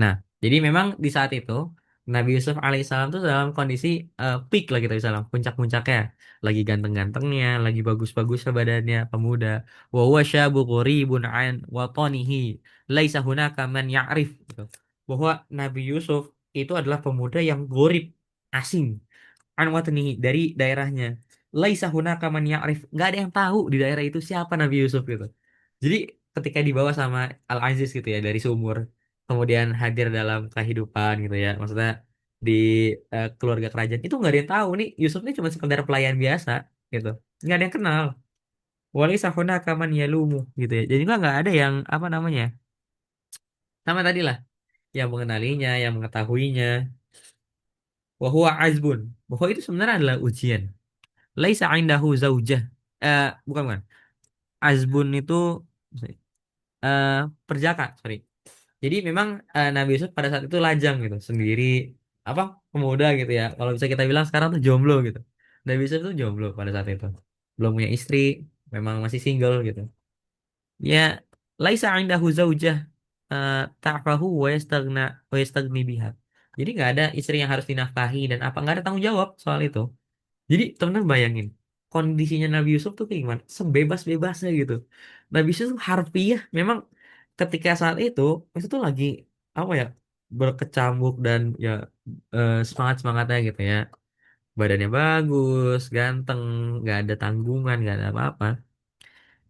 Nah, jadi memang di saat itu Nabi Yusuf alaihissalam tuh dalam kondisi peak lah kita bisa bilang, puncak-puncaknya, lagi ganteng-gantengnya, lagi bagus-bagusnya badannya, pemuda. Wa huwa syabu quribun an watanihi laisa hunaka man ya'rif gitu. Bahwa Nabi Yusuf itu adalah pemuda yang gorib, asing, an watanihi, dari daerahnya. Laisa hunaka man ya'rif, nggak ada yang tahu di daerah itu siapa Nabi Yusuf gitu. Jadi ketika dibawa sama Al Aziz gitu ya dari sumur, kemudian hadir dalam kehidupan gitu ya, maksudnya di keluarga kerajaan itu nggak ada yang tahu nih Yusuf ini cuma sekedar pelayan biasa gitu, nggak ada yang kenal. Wali sahuna kaman yalumu gitu ya, jadi nggak ada yang apa namanya, sama tadi lah, yang mengenalinya, yang mengetahuinya. Wahwa azbun, bahwa itu sebenarnya adalah ujian. Laisa indahu zaujah, bukan, azbun itu eh perjaka, sorry. Jadi memang Nabi Yusuf pada saat itu lajang gitu, sendiri, apa, pemuda gitu ya. Kalau bisa kita bilang sekarang tuh jomblo gitu. Nabi Yusuf tuh jomblo pada saat itu, belum punya istri, memang masih single gitu. Ya, laisa indahu zaujah ta'fahu wa yastagni biha. Jadi nggak ada istri yang harus dinafkahi dan apa, nggak ada tanggung jawab soal itu. Jadi teman-teman bayangin kondisinya Nabi Yusuf tuh kayak gimana? Sebebas-bebasnya gitu. Nabi Yusuf tuh harfiah memang ketika saat itu tuh lagi apa ya, berkecamuk dan ya semangat-semangatnya gitu ya. Badannya bagus, ganteng, nggak ada tanggungan, nggak ada apa-apa.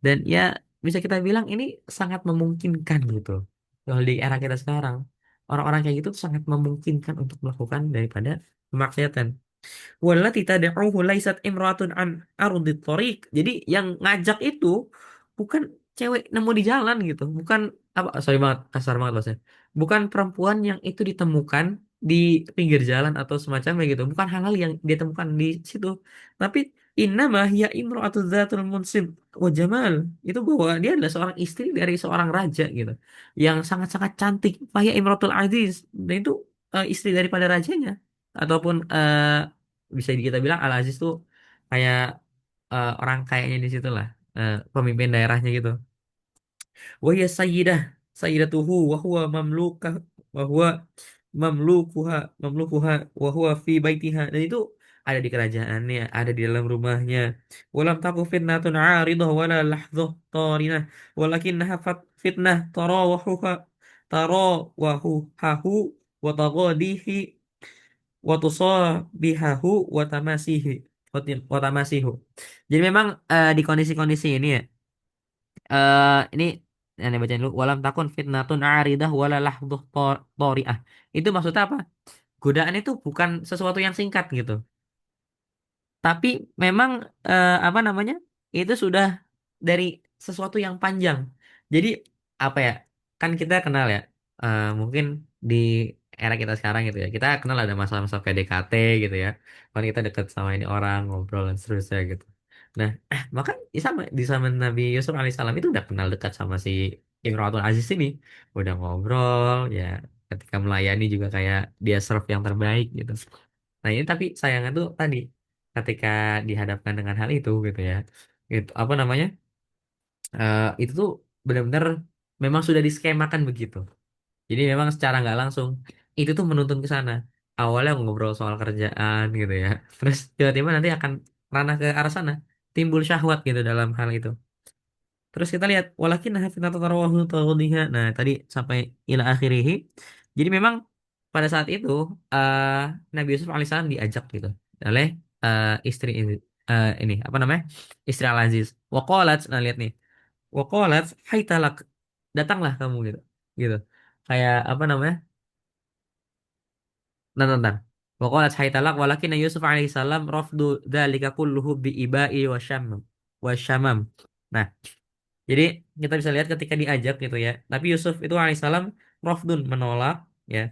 Dan ya bisa kita bilang ini sangat memungkinkan gitu. Kalau di era kita sekarang, orang-orang kayak gitu tuh sangat memungkinkan untuk melakukan daripada kemaksiatan. Wallati tad'uhu laysat imratun an ardit thariq. Jadi yang ngajak itu bukan cewek nemu di jalan gitu, bukan apa, sorry banget kasar banget loh saya. Bukan perempuan yang itu ditemukan di pinggir jalan atau semacamnya gitu. Bukan hal-hal yang dia temukan di situ. Tapi innama hiya imra'atu dzatul munsib wa jamal. Itu bahwa dia adalah seorang istri dari seorang raja gitu. Yang sangat-sangat cantik. Fahya imratul aziz. Dan itu istri daripada rajanya, ataupun bisa kita bilang Al Aziz tuh kayak orang kayaknya di situ lah, pemimpin daerahnya gitu. Wahya sayyidah sayyidatuhu wa huwa mamlukah wa huwa mamlukuha wa huwa fi baitiha, dan itu ada di kerajaannya, ada di dalam rumahnya. Walam taku fitnatun 'aridah wala lahdhah tarinah walakinnaha fitnah tarawahuha taro wahu hahu watagodihi watusabihahu watamasihi watamasihu. Jadi memang di kondisi-kondisi ini ya, ini yang bacain dulu, walam takun fitnatun aridah walalah toriah. Itu maksudnya apa? Godaan itu bukan sesuatu yang singkat gitu. Tapi memang apa namanya? Itu sudah dari sesuatu yang panjang. Jadi apa ya? Kan kita kenal ya. Mungkin di era kita sekarang gitu ya. Kita kenal ada masa-masa PDKT gitu ya. Kan kita deket sama ini orang, ngobrol dan seterusnya gitu. Nah, maka di zaman Nabi Yusuf alaihissalam itu udah kenal dekat sama si Imratul Aziz ini. Udah ngobrol ya. Ketika melayani juga kayak dia serve yang terbaik gitu. Nah ini tapi sayangnya tuh tadi ketika dihadapkan dengan hal itu gitu ya, itu apa namanya, itu tuh benar-benar memang sudah diskemakan begitu. Jadi memang secara nggak langsung itu tuh menuntun ke sana. Awalnya ngobrol soal kerjaan gitu ya, terus tiba-tiba nanti akan ranah ke arah sana, timbul syahwat gitu dalam hal itu. Terus kita lihat walakin hafidhatu tarwahu tawdiha. Nah, tadi sampai ila akhirih. Jadi memang pada saat itu eh Nabi Yusuf alaihissalam diajak gitu oleh istri ini, ini apa namanya? Istri Al-Aziz. Waqalat, nah lihat nih. Waqalat hai talak. Datanglah kamu gitu. Gitu. Kayak apa namanya? Nonton. Waqalat hai talak walakin Yusuf alaihissalam rafdu dzalika kulluhu bi ibai wa syamam. Wa syamam. Nah, jadi kita bisa lihat ketika diajak gitu ya. Tapi Yusuf itu alaihissalam rafdun menolak ya.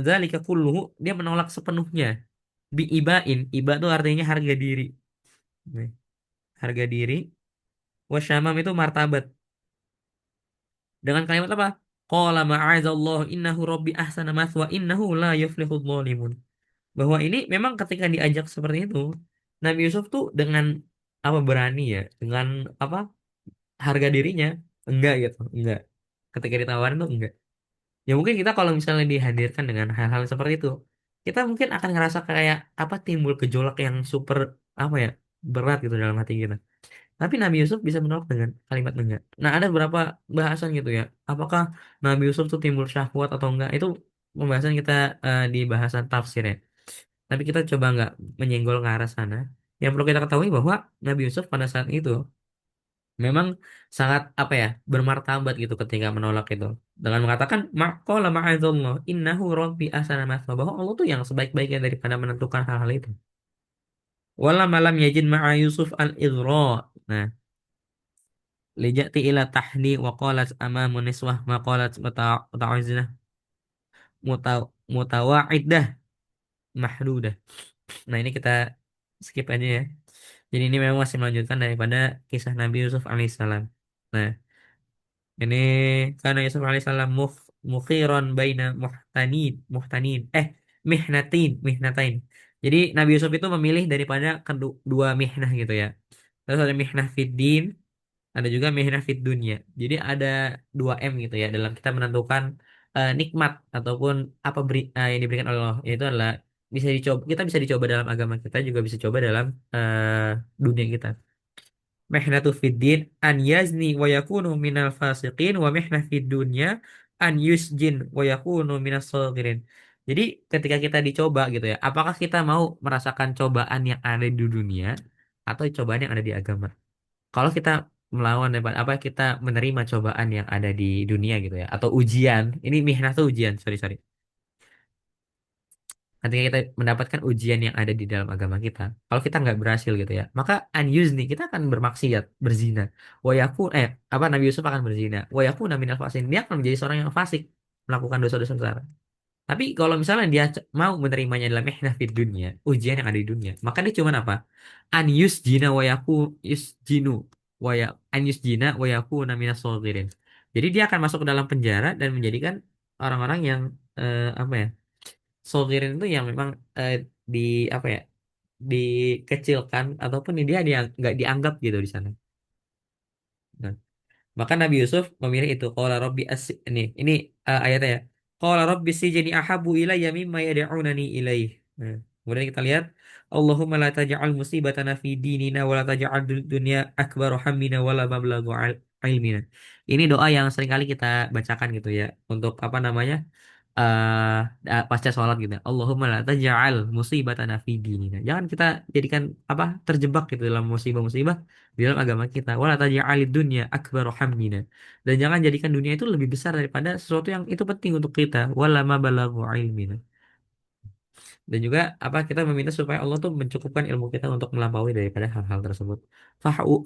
Dzalika kulluhu dia menolak sepenuhnya. Bi ibain, iba itu artinya harga diri. Nih, harga diri. Wasyamam itu martabat. Dengan kalimat apa? Qala ma'azallah innahu rabbi ahsana mathwa innahu la yuflihudz dhalimun. Bahwa ini memang ketika diajak seperti itu, Nabi Yusuf tuh dengan apa berani ya, dengan apa harga dirinya enggak gitu, enggak. Ketika ditawarin tuh enggak. Ya mungkin kita kalau misalnya dihadirkan dengan hal-hal seperti itu, kita mungkin akan ngerasa kayak apa timbul gejolak yang super apa ya berat gitu dalam hati kita. Tapi Nabi Yusuf bisa menolak dengan kalimat enggak. Nah ada beberapa bahasan gitu ya. Apakah Nabi Yusuf tuh timbul syahwat atau enggak? Itu pembahasan kita di bahasan tafsir ya. Tapi kita coba nggak menyenggol ke arah sana. Yang perlu kita ketahui bahwa Nabi Yusuf pada saat itu memang sangat apa ya bermartabat gitu ketika menolak itu dengan mengatakan maqala ma'adzallah innahu rabbi ahsana mathwa bahwa Allah tuh yang sebaik-baiknya daripada menentukan hal-hal itu wala malam yajid ma'a Yusuf al-ighra. Nah lijati ila tahdi wa qalat amamu niswah maqalat muta'azzina mutawa'idah mahdudah. Nah ini kita skip aja ya. Jadi ini memang masih melanjutkan daripada kisah Nabi Yusuf alaihissalam. Nah, ini karena Yusuf alaihissalam mukhiron baina muhtanin mihnatain. Jadi Nabi Yusuf itu memilih daripada kedua mihnah gitu ya. Terus ada mihnah fid din, ada juga mihnah fid dunya. Jadi ada dua M gitu ya dalam kita menentukan nikmat ataupun apa yang diberikan oleh Allah. Yaitu adalah bisa dicoba, kita bisa dicoba dalam agama kita juga bisa coba dalam dunia kita. Mihnatu fid din an yazni wa yakunu minal fasiqin wa mihnah fid dunya an yusjin wa yakunu minas sagirin. Jadi ketika kita dicoba gitu ya, apakah kita mau merasakan cobaan yang ada di dunia atau cobaan yang ada di agama? Kalau kita melawan apa kita menerima cobaan yang ada di dunia gitu ya atau ujian, ini mihnah tuh ujian, sorry. Ketika kita mendapatkan ujian yang ada di dalam agama kita, kalau kita nggak berhasil gitu ya, maka nih kita akan bermaksiat, berzina. Wayaku apa Nabi Yusuf akan berzina. Wayaku minal fasikin, dia akan menjadi seorang yang fasik, melakukan dosa-dosa besar. Tapi kalau misalnya dia mau menerimanya dalam mihnah fid dunia, ujian yang ada di dunia, maka dia cuma apa? An yusjina wayaku yusjinu waya an yusjina wayaku minas sagirin. Jadi dia akan masuk ke dalam penjara dan menjadikan orang-orang yang apa ya? Sogirin itu yang memang di apa ya dikecilkan ataupun dia nggak dianggap gitu di sana. Nah, maka Nabi Yusuf memilih itu. Qala Rabbi ini ayatnya ya. Qala Rabbi sijni ahabu ilayya mimma yad'unani ilaih. Nah, kemudian kita lihat Allahumma la taj'al musibatana fi dinina wa la taj'al dunya akbar hammina wa la mablagha ilmina. Ini doa yang sering kali kita bacakan gitu ya untuk apa namanya? Pasca sholat gitu. Allahumma la taj'al musibatana fi dinina. Jangan kita jadikan apa terjebak gitu dalam musibah-musibah di dalam agama kita. Wala taj'alid dunya akbaru hammina. Dan jangan jadikan dunia itu lebih besar daripada sesuatu yang itu penting untuk kita. Wala mabalaghu ilmina. Dan juga apa kita meminta supaya Allah tuh mencukupkan ilmu kita untuk melampaui daripada hal-hal tersebut.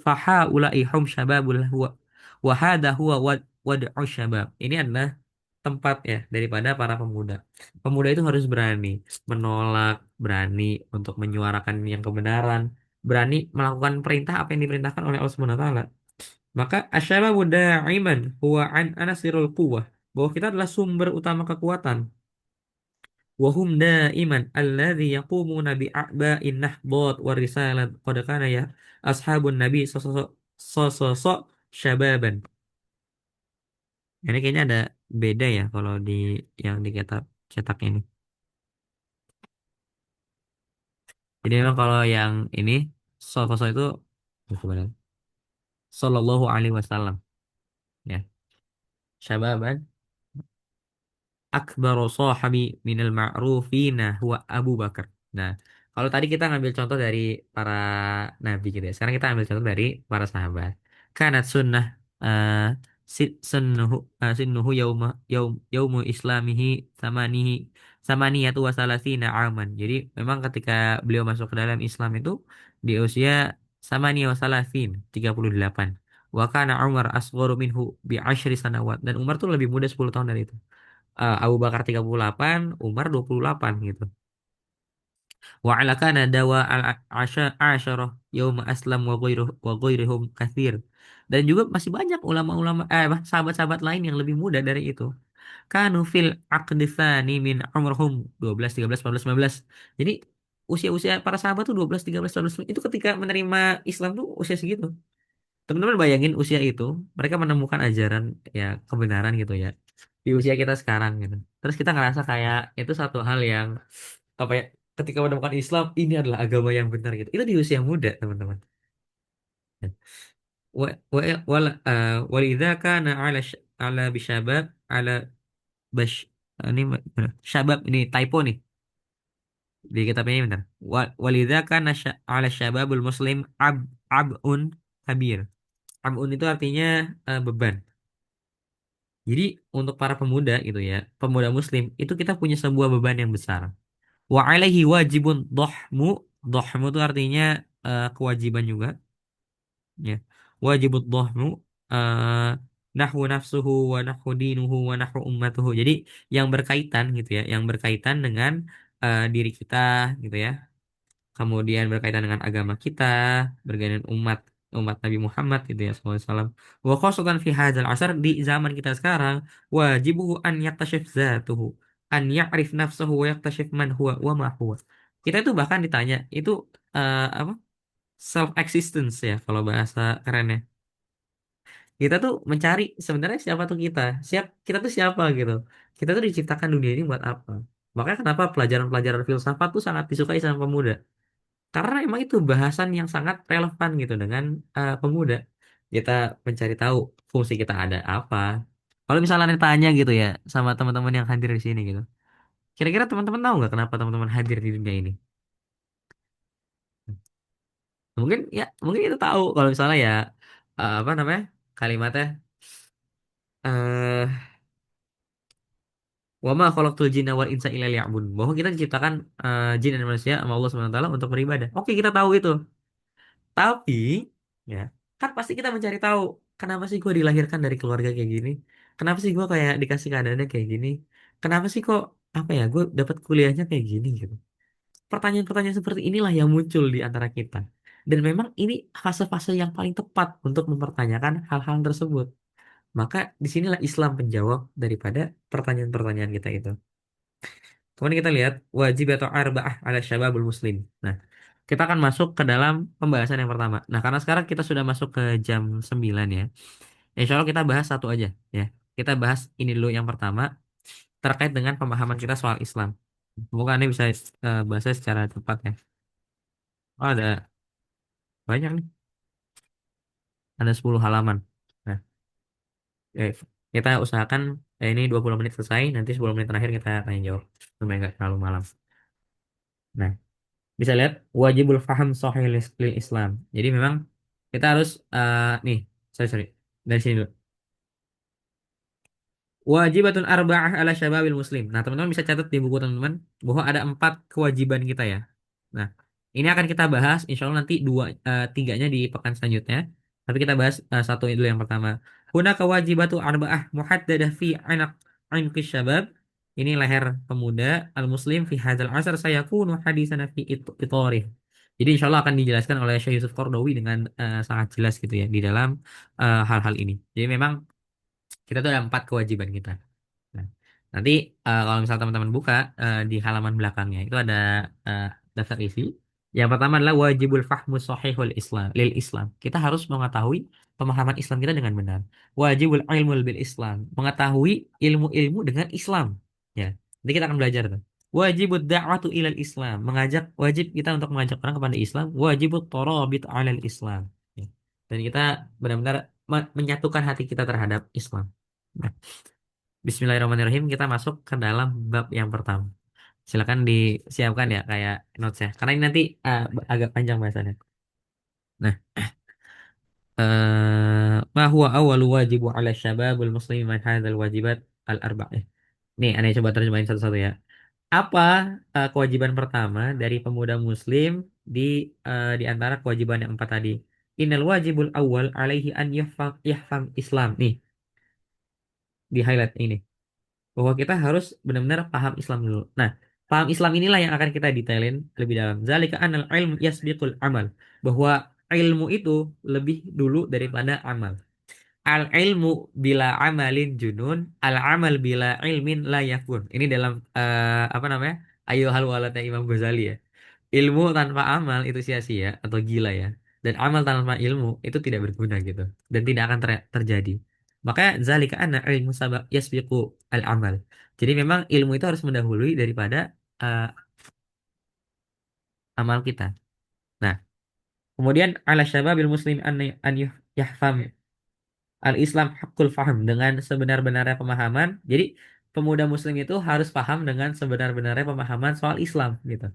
Fahaulai hum syababul huwa wa hadha huwa wad'u syabab. Ini adalah tempat ya daripada para pemuda. Pemuda itu harus berani menolak, berani untuk menyuarakan yang kebenaran, berani melakukan perintah apa yang diperintahkan oleh Allah Subhanahu wa taala. Maka asyababu da'iman huwa an anasirul quwwah. Bahwa kita adalah sumber utama kekuatan. Wahum daiman alladzi yaqumuna bi'a'ba'in nahdat wa risalat qad kana ya ashabun nabi sosok syababan. Ini kayaknya ada beda ya kalau di yang di kitab cetak ini. Jadi memang kalau yang ini sosok itu sebenarnya Sallallahu Alaihi Wasallam ya syababan akbaru sahabi minal ma'rufina huwa Abu Bakar. Nah, kalau tadi kita ngambil contoh dari para nabi gitu ya. Sekarang kita ambil contoh dari para sahabat. Kanat sunnah eh sunnuhu sunnuhu yaumu islamihi samanihi samaniyatu wa salasina aman. Jadi memang ketika beliau masuk ke dalam Islam itu di usia samaniyah wa salasin 38. Wa kana Umar asgharu minhu bi asyri sanawat dan Umar tuh lebih muda 10 tahun dari itu. Abu Bakar 38, Umar 28 gitu. Wa ala kana dawa al asyarah yauma aslam wa ghairuhum katsir. Dan juga masih banyak ulama-ulama sahabat-sahabat lain yang lebih muda dari itu. Kanu fil aqdi tsani min umrhum 12, 13, 14, 15. Jadi usia-usia para sahabat tuh 12, 13, 14 itu ketika menerima Islam tuh usia segitu. Teman-teman bayangin usia itu mereka menemukan ajaran ya kebenaran gitu ya di usia kita sekarang gitu. Terus kita ngerasa kayak itu satu hal yang apa ya ketika menemukan Islam ini adalah agama yang benar gitu. Itu di usia muda teman-teman. Wa wa wal walidza kana ala bisyabab ala bash ini syabab ini typo nih di kitabnya ini bentar. Walidza kana ala syababul muslim abun kabir. Abun itu artinya beban. Jadi untuk para pemuda gitu ya, pemuda muslim itu kita punya sebuah beban yang besar. Wa alaihi wajibun dohmu, dohmu itu artinya kewajiban juga, ya. Wajibud dohmu eh nahwu nafsuhu wa nahwu dinuhu wa nahwu ummatuhu. Jadi yang berkaitan gitu ya, yang berkaitan dengan diri kita gitu ya, kemudian berkaitan dengan agama kita, berkaitan dengan umat umat Nabi Muhammad gitu ya sallallahu alaihi wasallam. Wa khosatan fi hadzal asar di zaman kita sekarang wajibuhu an yaktashif zatuhu an ya'rif nafsahu wa yaktashif man huwa wa ma huwa. Kita itu bahkan ditanya itu apa self existence ya kalau bahasa kerennya. Kita tuh mencari sebenarnya siapa tuh kita. Kita tuh siapa gitu. Kita tuh diciptakan dunia ini buat apa? Makanya kenapa pelajaran-pelajaran filsafat tuh sangat disukai sama pemuda. Karena emang itu bahasan yang sangat relevan gitu dengan pemuda. Kita mencari tahu fungsi kita ada apa. Kalau misalnya ditanya gitu ya sama teman-teman yang hadir di sini gitu. Kira-kira teman-teman tahu nggak kenapa teman-teman hadir di dunia ini? Mungkin ya, mungkin itu tahu kalau misalnya ya apa namanya kalimatnya eh wa ma khalaqtul jinna wal insa illa liya'budun. Bahwa kita diciptakan jin dan manusia sama Allah Subhanahu wa taala untuk beribadah. Oke, kita tahu itu. Tapi ya, kan pasti kita mencari tahu kenapa sih gue dilahirkan dari keluarga kayak gini? Kenapa sih gue kayak dikasih keadaannya kayak gini? Kenapa sih kok apa ya gue dapat kuliahnya kayak gini gitu? Pertanyaan-pertanyaan seperti inilah yang muncul di antara kita. Dan memang ini fase-fase yang paling tepat untuk mempertanyakan hal-hal tersebut. Maka disinilah Islam menjawab daripada pertanyaan-pertanyaan kita itu. Kemudian kita lihat wajib atau arba'ah ala syababul muslim. Nah, kita akan masuk ke dalam pembahasan yang pertama. Nah, karena sekarang kita sudah masuk ke jam 9 ya. Insya Allah kita bahas satu aja ya. Kita bahas ini dulu yang pertama terkait dengan pemahaman kita soal Islam. Semoga ini bisa bahasnya secara cepat ya. Oh, ada banyak nih. Ada 10 halaman. Nah. Eh, kita usahakan ini 20 menit selesai, nanti 10 menit terakhir kita tanya jawab supaya nggak terlalu malam. Nah, bisa lihat wajibul faham sahih lil Islam. Jadi memang kita harus nih, sorry, dari sini dulu. Wajibatun arba'ah ala syababil muslim. Nah, teman-teman bisa catat di buku teman-teman bahwa ada 4 kewajiban kita ya. Nah, ini akan kita bahas, insya Allah nanti tiganya di pekan selanjutnya. Tapi kita bahas satu dulu yang pertama. Huna kewajibatu arba'ah muhaddadah fi anqis syabab. Ini leher pemuda al-muslim fi hadzal asar sayakunu hadisana fi itorih. Jadi insya Allah akan dijelaskan oleh Syekh Yusuf Qardawi dengan sangat jelas gitu ya di dalam hal-hal ini. Jadi memang kita tuh ada 4 kewajiban kita. Nah, nanti kalau misal teman-teman buka di halaman belakangnya itu ada eh, daftar isi. Yang pertama adalah wajibul fahmu sahihul Islam lil Islam. Kita harus mengetahui pemahaman Islam kita dengan benar. Wajibul ilmu bil Islam, mengetahui ilmu-ilmu dengan Islam. Ya, nanti kita akan belajar tuh. Wajibud da'watu ilal Islam, wajib kita untuk mengajak orang kepada Islam. Wajibut tarabit alal Islam. Ya. Dan kita benar-benar menyatukan hati kita terhadap Islam. Nah, Bismillahirrahmanirrahim. Kita masuk ke dalam bab yang pertama. Silakan disiapkan ya kayak notes ya. Karena ini nanti agak panjang bahasannya. Nah, ma huwa awwalu wajibu ala syababul muslimin min hadzal wajibat al arba'ah. Nih, aneh coba terjemahin satu-satu ya. Apa kewajiban pertama dari pemuda muslim di di antara kewajiban yang empat tadi? Innal wajibul awal alaihi an yahfam Islam. Nih, di highlight ini bahwa kita harus benar-benar paham Islam dulu. Nah, paham Islam inilah yang akan kita detailin lebih dalam. Zalika anal ilmu yasbiqul amal. Bahwa ilmu itu lebih dulu daripada amal. Al ilmu bila amalin junun, al amal bila ilmin la yakun. Ini dalam apa namanya? Ayo hal walatnya Imam Ghazali ya. Ilmu tanpa amal itu sia-sia atau gila ya. Dan amal tanpa ilmu itu tidak berguna gitu. Dan tidak akan terjadi. Makanya zalika anna ilmu sabak yasbiqu al amal. Jadi memang ilmu itu harus mendahului daripada eh, amal kita. Nah, kemudian ala syababil muslim an yahfam al-Islam hakul faham dengan sebenar-benarnya pemahaman. Jadi pemuda muslim itu harus paham dengan sebenar-benarnya pemahaman soal Islam gitu.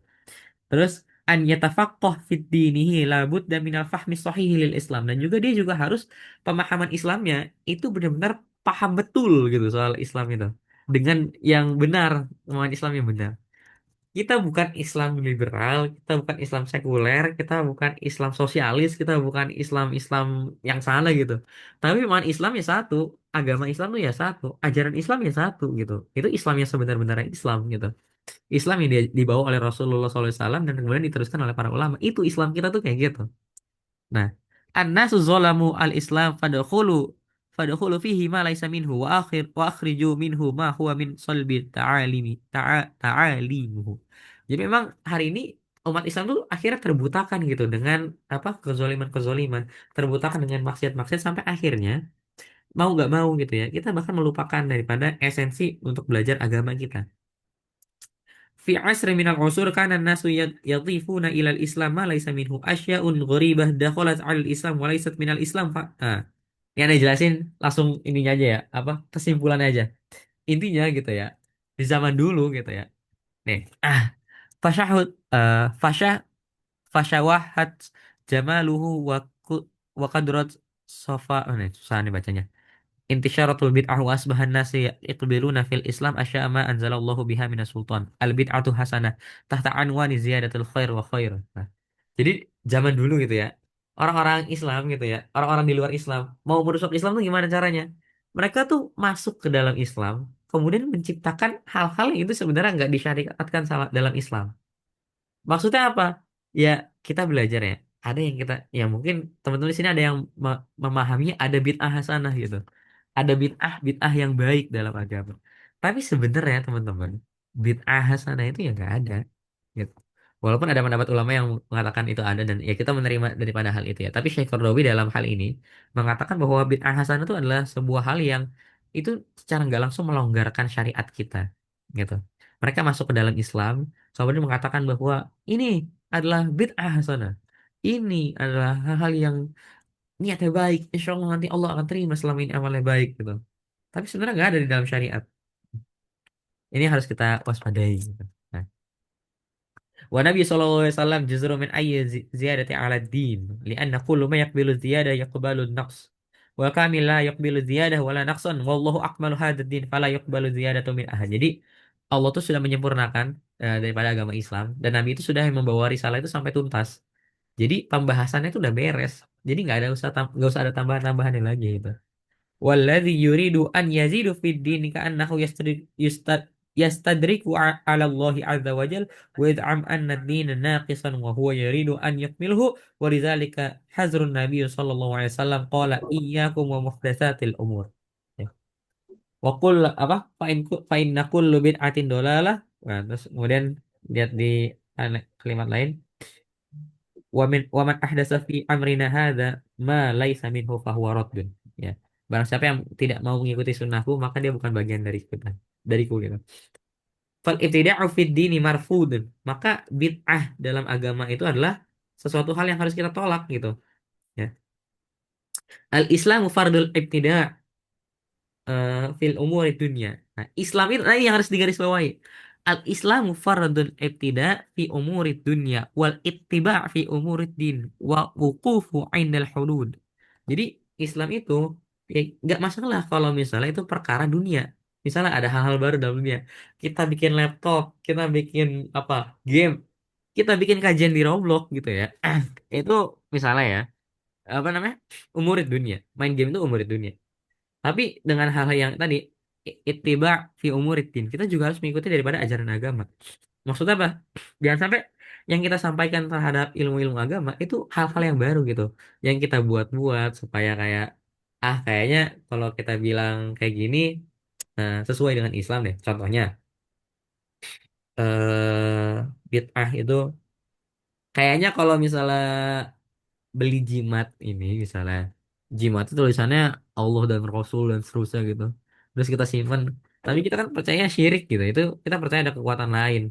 Terus an yatafaqqah fid dinihi la budda minal fahmi sahih lil Islam dan juga dia juga harus pemahaman Islamnya itu benar-benar paham betul gitu soal Islam itu. Dengan yang benar, pemahaman Islam yang benar. Kita bukan Islam liberal, kita bukan Islam sekuler, kita bukan Islam sosialis, kita bukan Islam yang sana gitu. Tapi memang Islam ya satu, agama Islam tuh ya satu, ajaran Islam ya satu gitu. Itu Islam yang sebenar-benarnya Islam gitu. Islam yang dibawa oleh Rasulullah SAW dan kemudian diteruskan oleh para ulama. Itu Islam kita tuh kayak gitu. Nah, an-nasu zolamu al-Islam fadkhulu fihi ma laisa minhu wa akhriju minhu ma huwa min salbi ta'alimuhu. Jadi memang hari ini umat Islam tuh akhirnya terbutakan gitu dengan apa kezoliman-kezoliman, terbutakan dengan maksiat-maksiat sampai akhirnya mau nggak mau gitu ya, kita bahkan melupakan daripada esensi untuk belajar agama kita. Fi asri minal usur kana nasu yadhifuna ilal islam ma laysa minhu asya'un gharibah dakhalat 'alal islam wa laysat minal islam ini Anda jelasin langsung ininya aja ya, apa kesimpulannya aja. Intinya gitu ya. Di zaman dulu gitu ya. Nih, fasyahud fasyah fasyawahat jamaluhu wa qadrat sofa nih susah nih bacanya. Intisyaratul bid'ah wa asbahan nasi iqbiluna fil Islam asya'a ma anzalallahu biha minas sultan. Al bid'atu hasanah tahta anwani ziyadatul khair wa khair. Nah, jadi zaman dulu gitu ya. Orang-orang Islam gitu ya, orang-orang di luar Islam mau merusak Islam tuh gimana caranya? Mereka tuh masuk ke dalam Islam, kemudian menciptakan hal-hal yang itu sebenarnya nggak disyariatkan salah dalam Islam. Maksudnya apa? Ya, kita belajar ya. Ada yang kita, ya mungkin teman-teman di sini ada yang memahami ada bid'ah hasanah gitu. Ada bid'ah yang baik dalam agama. Tapi sebenarnya teman-teman, bid'ah hasanah itu ya nggak ada. Gitu. Walaupun ada pendapat ulama yang mengatakan itu ada dan ya kita menerima daripada hal itu ya. Tapi Syekh Qardawi dalam hal ini mengatakan bahwa bid'ah hasanah itu adalah sebuah hal yang itu secara nggak langsung melonggarkan syariat kita. Gitu. Mereka masuk ke dalam Islam, kemudian mengatakan bahwa ini adalah bid'ah hasanah. Ini adalah hal-hal yang niatnya baik, insya Allah nanti Allah akan terima selama ini amalnya baik gitu. Tapi sebenarnya nggak ada di dalam syariat. Ini yang harus kita waspadai gitu. Nah, wa Nabi sallallahu alaihi wasallam juzru min ayyi ziyadati ala din lianna kullu ma yaqbilu ziyadah yaqbalu naqs wa kamil la yaqbilu ziyadah wala naqsan wallahu akmalu hadzal din fala yaqbalu ziyadatu min ahad. Jadi Allah tuh sudah menyempurnakan daripada agama Islam dan Nabi itu sudah membawa risalah itu sampai tuntas. Jadi pembahasannya itu udah beres. Jadi nggak usah ada tambahan-tambahan lagi gitu. Walladzi yuridu an yazidu fid dini ka'annahu yastadriku ala Allah azza wa jal wa yad'am anna ad-dina naqisan wa huwa yuridu an yakmilhu wa lidzalika hazrun nabiy sallallahu alaihi wasallam qala iyyakum wa muhdatsatil umur. Ya. Wa qul apa fa inna kullu bid'atin dolalah. Nah, terus kemudian lihat di kalimat lain wa man ahdasa fi amrina hadza ma laisa minhu fahuwa raddun. Ya. Barang siapa yang tidak mau mengikuti sunnahku, maka dia bukan bagian dari kita, dariku gitu. Fal ibtida'u fid dini marfudun. Maka bid'ah dalam agama itu adalah sesuatu hal yang harus kita tolak gitu. Ya. Al Islamu fardul ibtida' fil umuri dunya. Nah, Islam itu yang harus digarisbawahi. Al Islamu fardun ibtida fi umuri dunya wal ittiba' fi umuri din wa wuqufu 'indal hudud. Jadi Islam itu ya nggak masalah kalau misalnya itu perkara dunia. Misalnya ada hal-hal baru dalam dunia. Kita bikin laptop, kita bikin apa? Game, kita bikin kajian di Roblox gitu ya. Itu misalnya ya, apa namanya? Umurid dunia. Main game itu umurid dunia. Tapi dengan hal-hal yang tadi ittiba fi umuriddin, kita juga harus mengikuti daripada ajaran agama. Maksudnya apa? Jangan sampai yang kita sampaikan terhadap ilmu-ilmu agama itu hal-hal yang baru gitu, yang kita buat-buat supaya kayak kayaknya kalau kita bilang kayak gini sesuai dengan Islam deh. Contohnya bid'ah itu kayaknya kalau misalnya beli jimat ini misalnya jimat itu tulisannya Allah dan Rasul dan seterusnya gitu terus kita simpan tapi kita kan percaya syirik gitu itu kita percaya ada kekuatan lain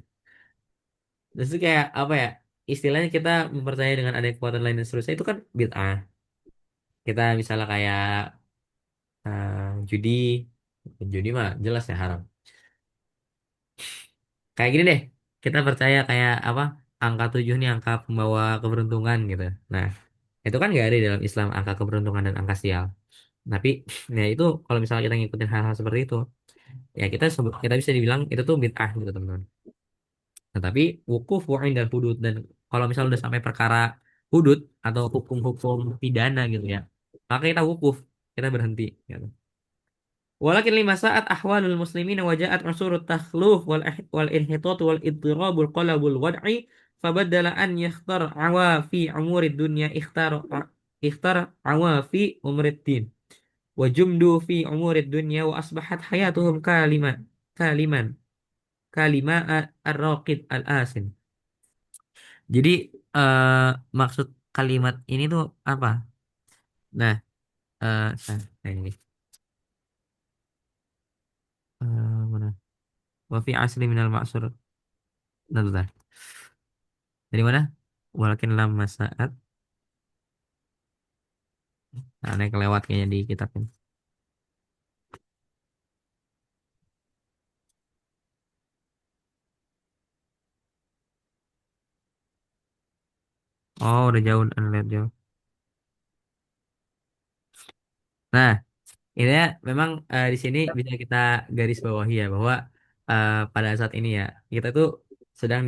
terus itu kayak apa ya istilahnya kita mempercayai dengan ada kekuatan lain dan seterusnya itu kan bid'ah kita misalnya kayak judi judi mah jelas ya haram kayak gini deh kita percaya kayak apa angka 7 nih angka pembawa keberuntungan gitu nah itu kan nggak ada di dalam Islam angka keberuntungan dan angka sial. Tapi ya itu kalau misalnya kita ngikutin hal-hal seperti itu, ya kita bisa dibilang itu tuh bid'ah gitu teman-teman. Nah, tapi wukuf dan hudud dan kalau misalnya udah sampai perkara hudud atau hukum-hukum pidana gitu ya, maka kita wukuf, kita berhenti. Gitu. Walakin lima saat ahwalul muslimin waja'at usurut takhluf wal inhitat wal idtirabul qalabul wad'i fabaddala an yakhtar awa fi umurid dunya ikhtar awa fi umurid din. Wajumdu fi umurid dunya wa asbahat hayatuhum kaliman kalima ar-raqid al-asin. Jadi eh, maksud kalimat ini tuh apa? Nah, ini mana? Wa fi asli minal ma'sur. Bentar. Dari mana? Walakin lama saat. Nah, ini kelewat kayaknya di kitab ini. Oh, udah jauh, udah lihat jauh. Nah, ini ya, memang di sini bisa kita garis bawahi ya bahwa pada saat ini ya kita tuh sedang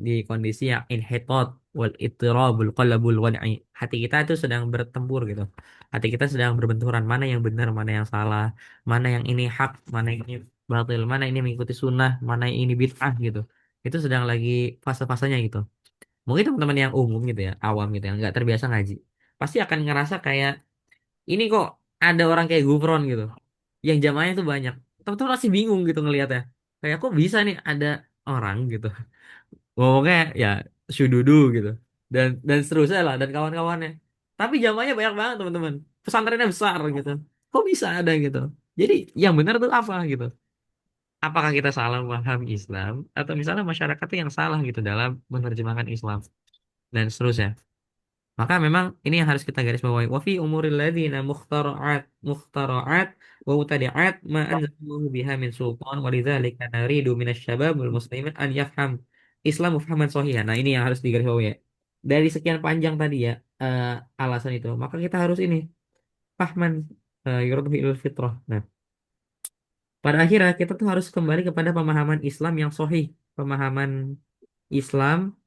di kondisi yang inhitot wal ittirabul qalbul wad'i. Hati kita tuh sedang bertempur gitu. Hati kita sedang berbenturan mana yang benar, mana yang salah, mana yang ini hak, mana yang ini batil, mana ini mengikuti sunnah, mana yang ini bid'ah gitu. Itu sedang lagi fase-fasenya gitu. Mungkin teman-teman yang umum gitu ya, awam gitu yang nggak terbiasa ngaji, pasti akan ngerasa kayak ini kok ada orang kayak Gufron gitu yang jamaahnya tuh banyak teman-teman masih bingung gitu ngelihatnya kayak kok bisa nih ada orang gitu ngomongnya ya syududu gitu dan seterusnya lah dan kawan-kawannya tapi jamaahnya banyak banget teman-teman pesantrennya besar gitu kok bisa ada gitu jadi yang benar tuh apa gitu apakah kita salah memahami Islam atau misalnya masyarakat tuh yang salah gitu dalam menerjemahkan Islam dan seterusnya Maka memang ini yang harus kita garis bawahi. Wa fi umuril ladzina mukhtara'at wa mutadi'at ma anzalallahu biha min sultan wa lidzalika naridu minasyabab wal muslimin an yafham Islam fahman shahihan. Nah, ini yang harus digarisbawahi ya. Dari sekian panjang tadi ya alasan itu, maka kita harus ini fahman yurduhu ilal fitrah. Nah, pada akhirnya kita tuh harus kembali kepada pemahaman Islam yang sahih, pemahaman Islam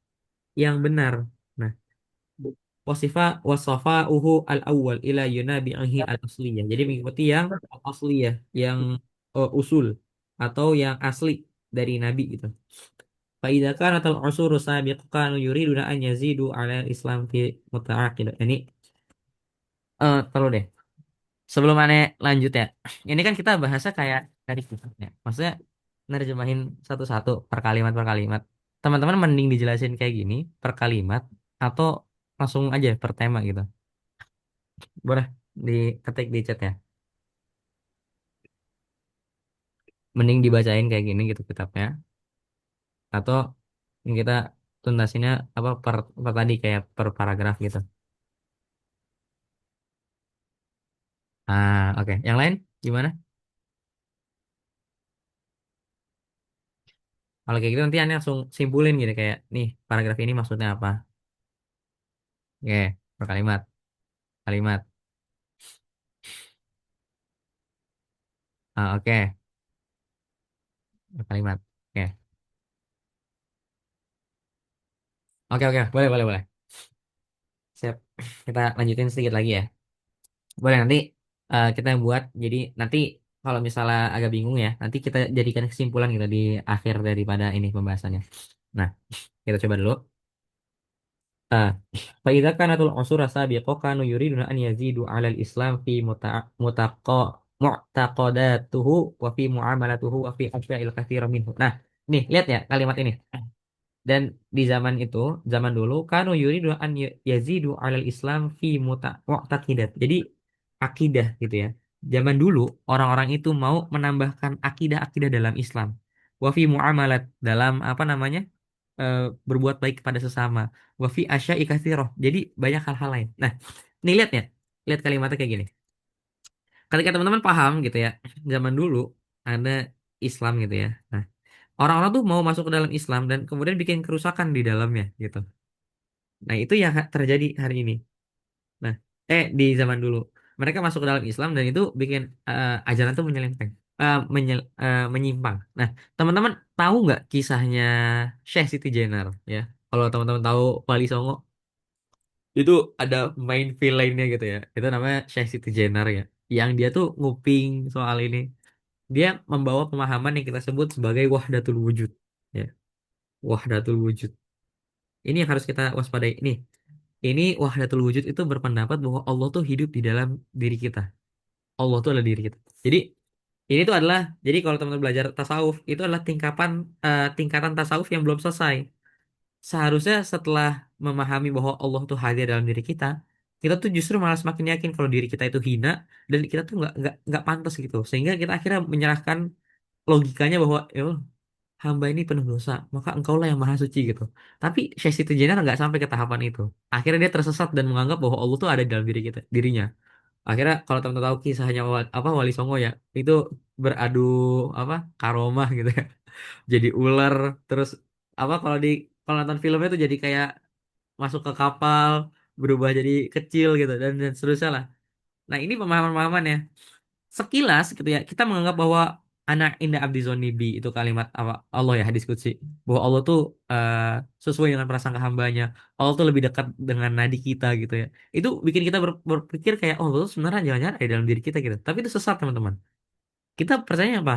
yang benar. Nah, wasofa uhu al awal ila yunabi'ahi al asliyah. Jadi mengikuti yang al asliyah, yang usul atau yang asli dari Nabi gitu. Faidah kan atau usur sabiq kanu yuriduna an yazidu ala Islam fi muta'aqidah. Ini perlu deh. Sebelum aneh lanjut ya. Ini kan kita bahasa kayak dari kitabnya. Maksudnya nerjemahin satu-satu per kalimat. Teman-teman mending dijelasin kayak gini per kalimat atau langsung aja per tema gitu. Boleh diketik di chat ya. Mending dibacain kayak gini gitu kitabnya. Atau yang kita tuntasinnya apa per tadi kayak per paragraf gitu. Oke. Yang lain gimana? Kalau kayak gitu nanti aneh langsung simpulin gitu kayak nih paragraf ini maksudnya apa. Oke, per kalimat. Kalimat. Oke, per kalimat. Oke. Oke, oke. Boleh, boleh, boleh. Siap. Kita lanjutin sedikit lagi ya. Boleh nanti kita buat jadi nanti kalau misalnya agak bingung ya, nanti kita jadikan kesimpulan gitu di akhir daripada ini pembahasannya. Nah, kita coba dulu. Ah, فإذا كانت العنصر السابقة كانوا يريدون أن يزيدوا على الإسلام في معتقداته وفي معاملته وفي أشياء الكثير منه. Nah, nih lihat ya kalimat ini. Dan di zaman itu, zaman dulu, kanu yuridu an yazidu alal Islam fi mu'taqidat. Jadi akidah gitu ya. Zaman dulu orang-orang itu mau menambahkan akidah-akidah dalam Islam. Wa fi muamalat dalam apa namanya? eh, berbuat baik kepada sesama. Wa fi asya'i katsiroh. Jadi banyak hal-hal lain. Nah, nih lihat ya. Lihat kalimatnya kayak gini. Ketika teman-teman paham gitu ya, zaman dulu ada Islam gitu ya. Nah, orang-orang tuh mau masuk ke dalam Islam dan kemudian bikin kerusakan di dalamnya gitu. Nah, itu yang terjadi hari ini. Nah, di zaman dulu. Mereka masuk ke dalam Islam dan itu bikin ajaran tuh menyelempeng, menyimpang. Nah, teman-teman tahu nggak kisahnya Syekh Siti Jenar ya? Kalau teman-teman tahu Wali Songo, itu ada main villainnya gitu ya. Itu namanya Syekh Siti Jenar ya. Yang dia tuh nguping soal ini. Dia membawa pemahaman yang kita sebut sebagai wahdatul wujud. Ya, wahdatul wujud. Ini yang harus kita waspadai. Ini wahdatul wujud itu berpendapat bahwa Allah tuh hidup di dalam diri kita. Allah tuh adalah diri kita. Jadi ini tuh adalah jadi kalau teman-teman belajar tasawuf itu adalah tingkatan tasawuf yang belum selesai. Seharusnya setelah memahami bahwa Allah tuh hadir dalam diri kita tuh justru malah semakin yakin kalau diri kita itu hina dan kita tuh nggak pantas gitu. Sehingga kita akhirnya menyerahkan logikanya bahwa ya Allah, hamba ini penuh dosa, maka engkaulah yang maha suci gitu. Tapi Syekh Siti Jenar nggak sampai ke tahapan itu. Akhirnya dia tersesat dan menganggap bahwa Allah tuh ada di dalam dirinya. Akhirnya kalau teman-teman tahu kisahnya Wali Songo ya, itu beradu apa karomah gitu ya. Jadi ular terus kalau nonton filmnya tuh jadi kayak masuk ke kapal, berubah jadi kecil gitu dan seterusnya lah. Nah, ini pemahaman-pemahaman ya sekilas gitu ya kita menganggap bahwa anak indah abdi zonni bi itu kalimat apa Allah ya hadis qudsi bahwa Allah tuh eh, sesuai dengan prasangka hambanya Allah tuh lebih dekat dengan nadi kita gitu ya itu bikin kita berpikir kayak oh Allah tuh sebenarnya jangan-jangan ada dalam diri kita gitu tapi itu sesat teman-teman kita percaya apa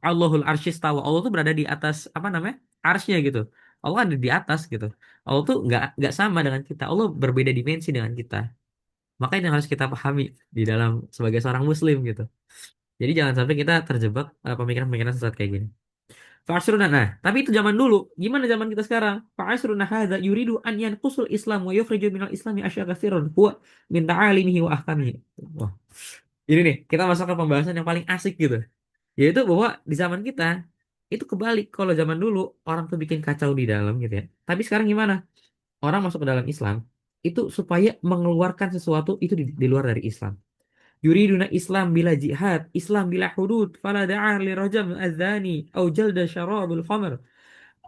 Allahul arsyistawa Allah tuh berada di atas apa namanya arsnya gitu Allah ada di atas gitu Allah tuh nggak sama dengan kita Allah berbeda dimensi dengan kita makanya yang harus kita pahami di dalam sebagai seorang muslim gitu. Jadi jangan sampai kita terjebak pemikiran-pemikiran sesat kayak gini. Fa'asruna nah, tapi itu zaman dulu. Gimana zaman kita sekarang? Fa'asruna hadza yuridu an yanqusul Islam wa yukhriju minal Islami asya katsirun huwa min ta'alimihi wa ahkamihi. Wah, ini nih, kita masuk ke pembahasan yang paling asik gitu. Yaitu bahwa di zaman kita itu kebalik. Kalau zaman dulu orang tuh bikin kacau di dalam gitu ya. Tapi sekarang gimana? Orang masuk ke dalam Islam. itu supaya mengeluarkan sesuatu itu di luar dari Islam. Yuriduna Islam bila jihad, Islam bila hudud, fala da'a li rajam adzani au jalda syarabul khamr.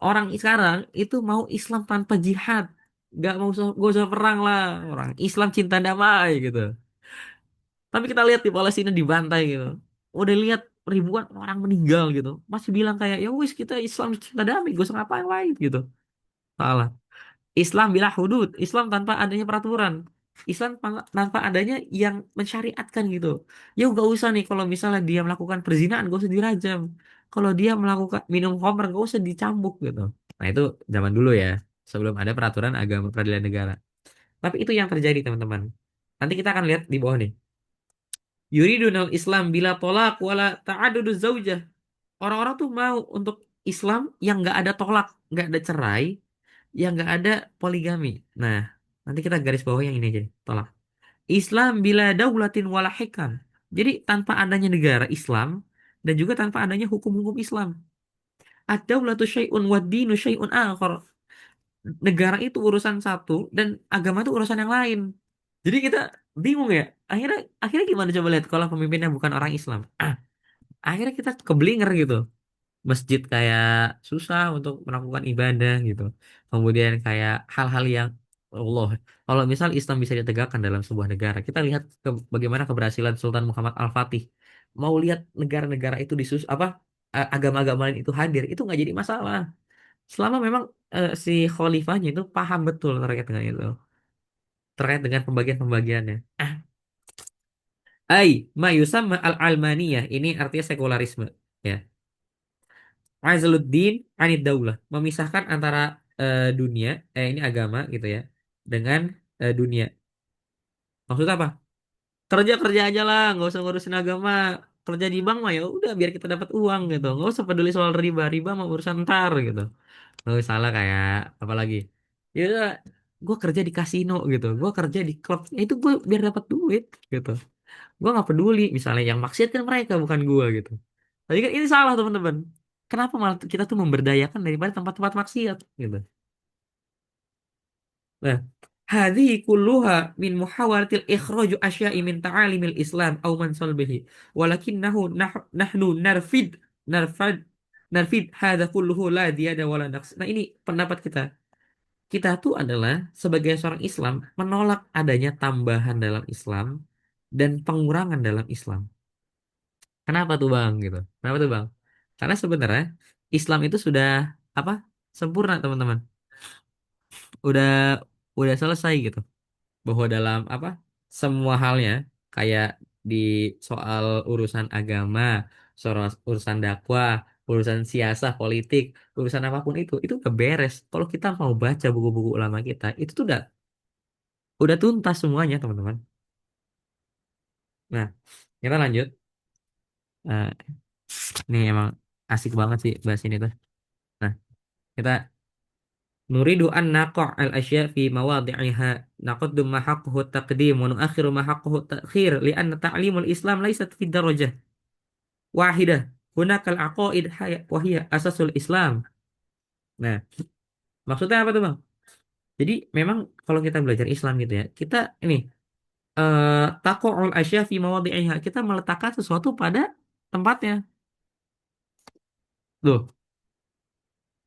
Orang sekarang itu mau Islam tanpa jihad, gak usah perang lah. Orang Islam cinta damai gitu. Tapi kita lihat di Palestina dibantai gitu. Udah lihat ribuan orang meninggal gitu. Masih bilang kayak ya wis kita Islam cinta damai, gak usah ngapain lain gitu. Salah. Islam bila hudud, Islam tanpa adanya peraturan. Islam tanpa adanya yang mensyariatkan gitu. Ya gak usah nih kalau misalnya dia melakukan perzinahan gak usah dirajam. Kalau dia melakukan minum khamr gak usah dicambuk gitu. Nah itu zaman dulu ya, sebelum ada peraturan agama peradilan negara. Tapi itu yang terjadi teman-teman. Nanti kita akan lihat di bawah nih. Yuridunal Islam bila tolak wala ta'aduduz zaujah. Orang-orang tuh mau untuk Islam yang nggak ada tolak, nggak ada cerai, yang nggak ada poligami. Nah, nanti kita garis bawah yang ini aja, tolak. Islam bila daulatin wala hikam. Jadi tanpa adanya negara Islam dan juga tanpa adanya hukum-hukum Islam. Ad-daulatu syai'un wad dinu syai'un akhar. Negara itu urusan satu dan agama itu urusan yang lain. Jadi kita bingung ya. Akhirnya akhirnya gimana coba lihat kalau pemimpinnya bukan orang Islam. Akhirnya kita keblinger gitu. Masjid kayak susah untuk melakukan ibadah gitu. Kemudian kayak hal-hal yang Allah, kalau misal Islam bisa ditegakkan dalam sebuah negara, kita lihat bagaimana keberhasilan Sultan Muhammad Al-Fatih. Mau lihat negara-negara itu agama-agama lain itu hadir, itu nggak jadi masalah. Selama memang si khalifahnya itu paham betul terkait dengan itu, terkait dengan pembagian-pembagiannya. Ai ma yusamma al-almaniyah, ini artinya sekularisme. Ya. Azluddin anid daulah, memisahkan antara dunia ini agama gitu ya dengan dunia. Maksud apa? Kerja kerja aja lah, nggak usah ngurusin agama. Kerja di bank mah ya udah biar kita dapat uang gitu. Nggak usah peduli soal riba, riba mah urusan ntar gitu. Nggak salah kayak apa lagi? Ya udah, gue kerja di kasino gitu, gue kerja di klub, ya itu gue biar dapat duit gitu. Gue nggak peduli misalnya yang maksiat kan mereka bukan gue gitu. Tapi kan ini salah teman-teman. Kenapa malah kita tuh memberdayakan daripada tempat-tempat maksiat gitu. Nah, hadhihi kulluha min muhawalatil ikhraju asya'i min ta'alimil Islam aw man salbihi. Walakinnahu nahnu narfid narfid hadha kulluhu la ziyada wala naqs. Nah, ini pendapat kita. Kita tuh adalah sebagai seorang Islam menolak adanya tambahan dalam Islam dan pengurangan dalam Islam. Kenapa tuh Bang gitu? Kenapa tuh Bang? Karena sebenarnya Islam itu sudah apa? Sempurna teman-teman. Udah udah selesai gitu. Bahwa dalam apa? Semua halnya kayak di soal urusan agama, soal urusan dakwah, urusan siasah, politik, urusan apapun itu udah beres. Kalau kita mau baca buku-buku ulama kita, itu tuh udah tuntas semuanya, teman-teman. Nah, kita lanjut. Eh, ini emang asik banget sih bahas ini tuh. Nah, kita nuridu an naqa' al asya fi mawadhi'iha naqaddum ma haqquhu taqdim wa nu'akhiru ma haqquhu ta'khir li'anna ta'limul Islam laysat fi darajah wahidah hunakal aqaid wa hiya asasul Islam. Nah, maksudnya apa tuh, Bang? Jadi memang kalau kita belajar Islam gitu ya, kita ini taqa'ul asya fi mawadhi'iha, kita meletakkan sesuatu pada tempatnya. Loh,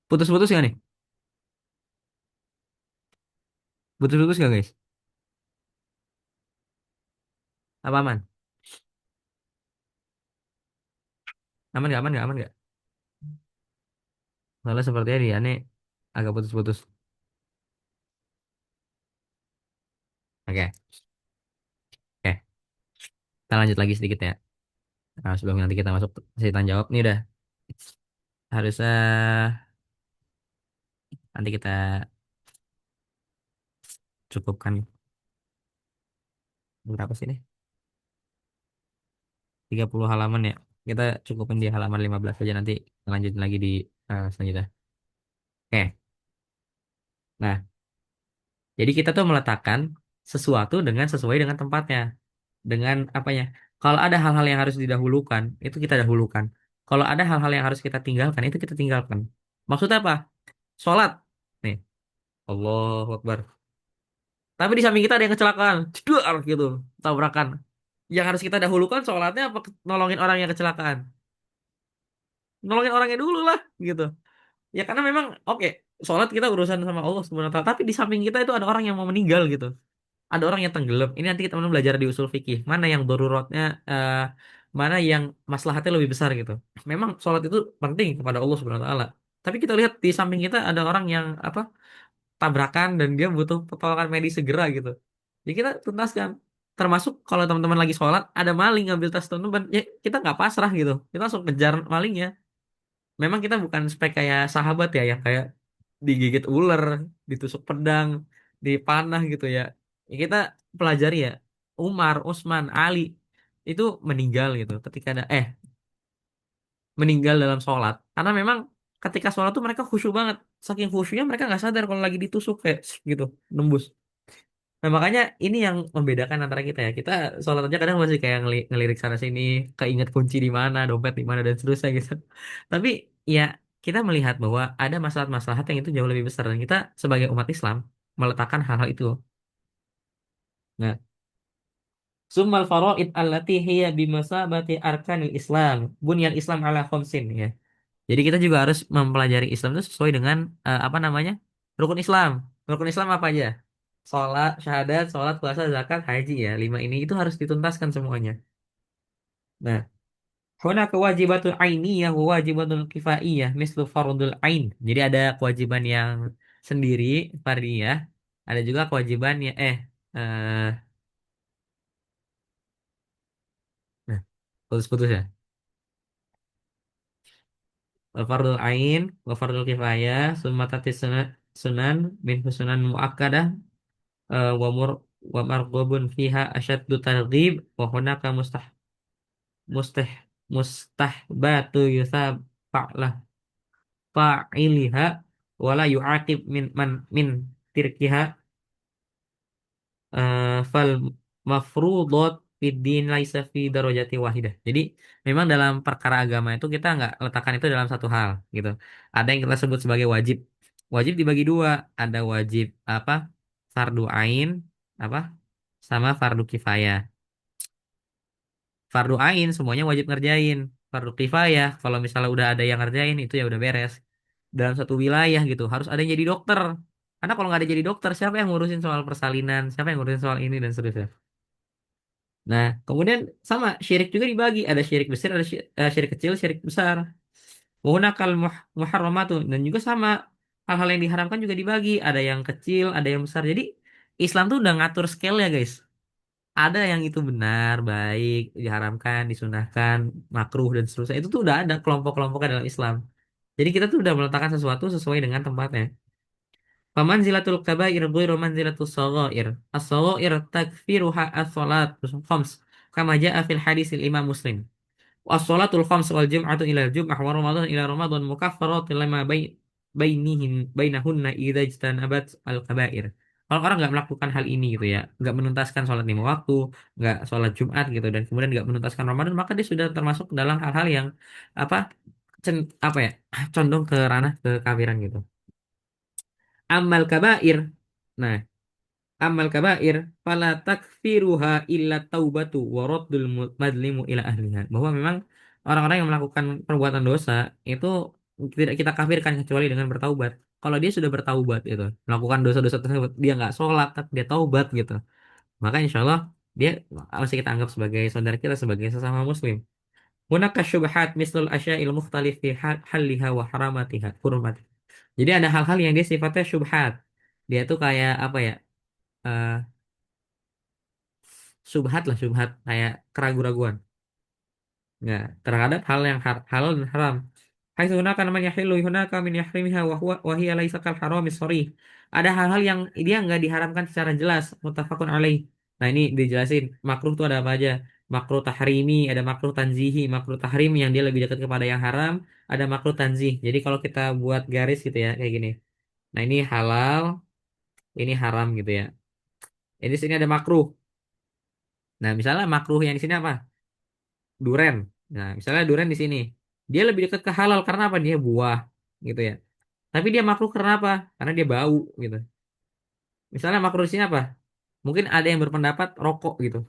putus-putus gak nih? Putus-putus gak, guys? Apa aman? Aman gak? Aman gak? Aman gak? Soalnya sepertinya dia nih agak putus-putus. Oke, oke. Kita lanjut lagi sedikit ya. Nah, sebelum nanti kita masuk sesi tanya jawab, nih udah harusnya nanti kita cukupkan berapa sih nih? 30 halaman ya. Kita cukupin di halaman 15 aja nanti lanjutin lagi di selanjutnya. Oke. Nah, jadi kita tuh meletakkan sesuatu dengan sesuai dengan tempatnya. Dengan apanya? Kalau ada hal-hal yang harus didahulukan, itu kita dahulukan. Kalau ada hal-hal yang harus kita tinggalkan, itu kita tinggalkan. Maksudnya apa? Sholat. Nih, Allahu Akbar. Tapi di samping kita ada yang kecelakaan, cedar gitu, tabrakan. Yang harus kita dahulukan sholatnya apa nolongin orang yang kecelakaan? Nolongin orangnya dulu lah, gitu. Ya karena memang oke, sholat kita urusan sama Allah Subhanahu wa taala, tapi di samping kita itu ada orang yang mau meninggal gitu. Ada orang yang tenggelam. Ini nanti kita teman belajar di usul fikih, mana yang daruratnya mana yang maslahatnya lebih besar gitu. Memang sholat itu penting kepada Allah Subhanahu wa taala. Tapi kita lihat di samping kita ada orang yang apa tabrakan dan dia butuh pertolongan medis segera gitu. Jadi kita tuntaskan. Termasuk kalau teman-teman lagi sholat, ada maling ngambil tas teman-teman, ya kita nggak pasrah gitu. Kita langsung kejar malingnya. Memang kita bukan spek kayak sahabat ya, yang kayak digigit ular, ditusuk pedang, dipanah gitu ya. Ya kita pelajari ya, Umar, Utsman, Ali itu meninggal gitu ketika ada meninggal dalam sholat. Karena memang ketika sholat tuh mereka khusyuk banget. Saking khusyuknya mereka nggak sadar kalau lagi ditusuk kayak gitu, nembus. Nah makanya ini yang membedakan antara kita ya. Kita sholat aja kadang masih kayak ngelirik sana sini, keinget kunci di mana, dompet di mana dan seterusnya gitu. Tapi ya kita melihat bahwa ada masalah-masalah yang itu jauh lebih besar dan kita sebagai umat Islam meletakkan hal-hal itu. Nah, summal faraid allati hiya bimasabati arkanil Islam. Bunyal Islam ala khamsin ya. Jadi kita juga harus mempelajari Islam itu sesuai dengan apa namanya? Rukun Islam. Rukun Islam apa aja? Sholat, syahadat, sholat, puasa, zakat, haji ya. Lima ini itu harus dituntaskan semuanya. Nah, huna kewajibatul ainiyah wa wajibatul kifaiyah mislu fardul ain. Jadi ada kewajiban yang sendiri, fardiyah. Ada juga kewajiban ya eh nah, putus-putus ya. Fardul ain wa fardul kifayah, summa tatis sunan min sunan muakkadah wa mur wa marghubun fiha asyaddu targhib wa hunaka mustah mustahbatu yusab fa'lah fa'iliha wala yu'aqib min tirkiha fal mafruḍat fid din laisa fi darajati wahidah. Jadi memang dalam perkara agama itu kita nggak letakkan itu dalam satu hal gitu. Ada yang kita sebut sebagai wajib. Wajib dibagi dua. Ada wajib apa? Fardu ain apa? Sama fardu kifayah. Fardu ain semuanya wajib ngerjain. Fardu kifayah kalau misalnya udah ada yang ngerjain itu ya udah beres. Dalam satu wilayah gitu harus ada yang jadi dokter. Karena kalau nggak ada jadi dokter, siapa yang ngurusin soal persalinan, siapa yang ngurusin soal ini dan seterusnya. Nah, kemudian sama syirik juga dibagi. Ada syirik besar, ada syirik kecil, syirik besar. Wahunakal muharramatu dan juga sama hal-hal yang diharamkan juga dibagi. Ada yang kecil, ada yang besar. Jadi Islam tuh udah ngatur scale ya guys. Ada yang itu benar, baik, diharamkan, disunahkan, makruh dan seterusnya. Itu tuh udah ada kelompok-kelompoknya dalam Islam. Jadi kita tuh udah meletakkan sesuatu sesuai dengan tempatnya. Famanzilatul kabair ghairu manzilatus shaghair. As-shaghair takfiruha as-salat khams kama jaa fil hadisil Imam Muslim. As-salatul khams wal jum'atu ila jum'ah wa ramadan ila ramadan mukaffaratun lima bainahunna idza ijtanabat al-kabair. Kalau orang nggak melakukan hal ini gitu ya, nggak menuntaskan sholat lima waktu, nggak sholat Jumat gitu, dan kemudian nggak menuntaskan Ramadan, maka dia sudah termasuk dalam hal-hal yang apa, apa ya, condong ke ranah kekafiran gitu. Amal kabair. Nah, amal kabair fala takfiruha illa taubatu wa raddul madlimu ila ahliha. Bahwa memang orang-orang yang melakukan perbuatan dosa itu tidak kita kafirkan kecuali dengan bertaubat. Kalau dia sudah bertaubat itu, melakukan dosa-dosa tersebut, dia nggak sholat tapi dia taubat gitu. Maka insya Allah dia masih kita anggap sebagai saudara kita, sebagai sesama muslim. Hunaka syubhat mislul asya'il mukhtalif fi halliha wa haramatiha, hurmatiha. Jadi ada hal-hal yang dia sifatnya syubhat. Dia tuh kayak apa ya? eh, Subhat lah, subhat kayak keraguan-raguan nggak terhadap hal yang halal dan haram. Haitsu hunaka man yahillu hunaka min yahrimiha wa hiya laisa kal harami sharih. Ada hal-hal yang dia nggak diharamkan secara jelas, muttafaqun alaih. Nah ini dijelasin makruh itu ada apa aja. Makruh tahrimi, ada makruh tanzihi. Makruh tahrim yang dia lebih dekat kepada yang haram, ada makruh tanzih. Jadi kalau kita buat garis gitu ya kayak gini, nah ini halal, ini haram gitu ya. Ini di sini ada makruh. Nah misalnya makruh yang di sini apa? Duren. Nah, misalnya duren di sini, dia lebih dekat ke halal karena apa? Dia buah, gitu ya. Tapi dia makruh karena apa? Karena dia bau, gitu. Misalnya makruh di sini apa? Mungkin ada yang berpendapat rokok gitu.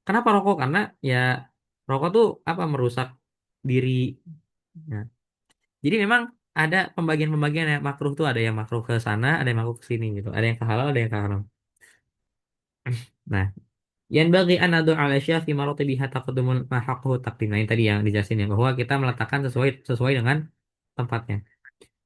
Kenapa rokok? Karena ya rokok tuh apa merusak diri. Nah, jadi memang ada pembagian-pembagian ya makruh tuh ada yang makruh ke sana, ada yang makruh ke sini gitu. Ada yang ke halal, ada yang ke haram. Nah, yang bagi anadu ala fi maratibiha taqaddumul mahaqquhu taqdim. Nah, ini tadi yang dijelasin ya bahwa kita meletakkan sesuai sesuai dengan tempatnya.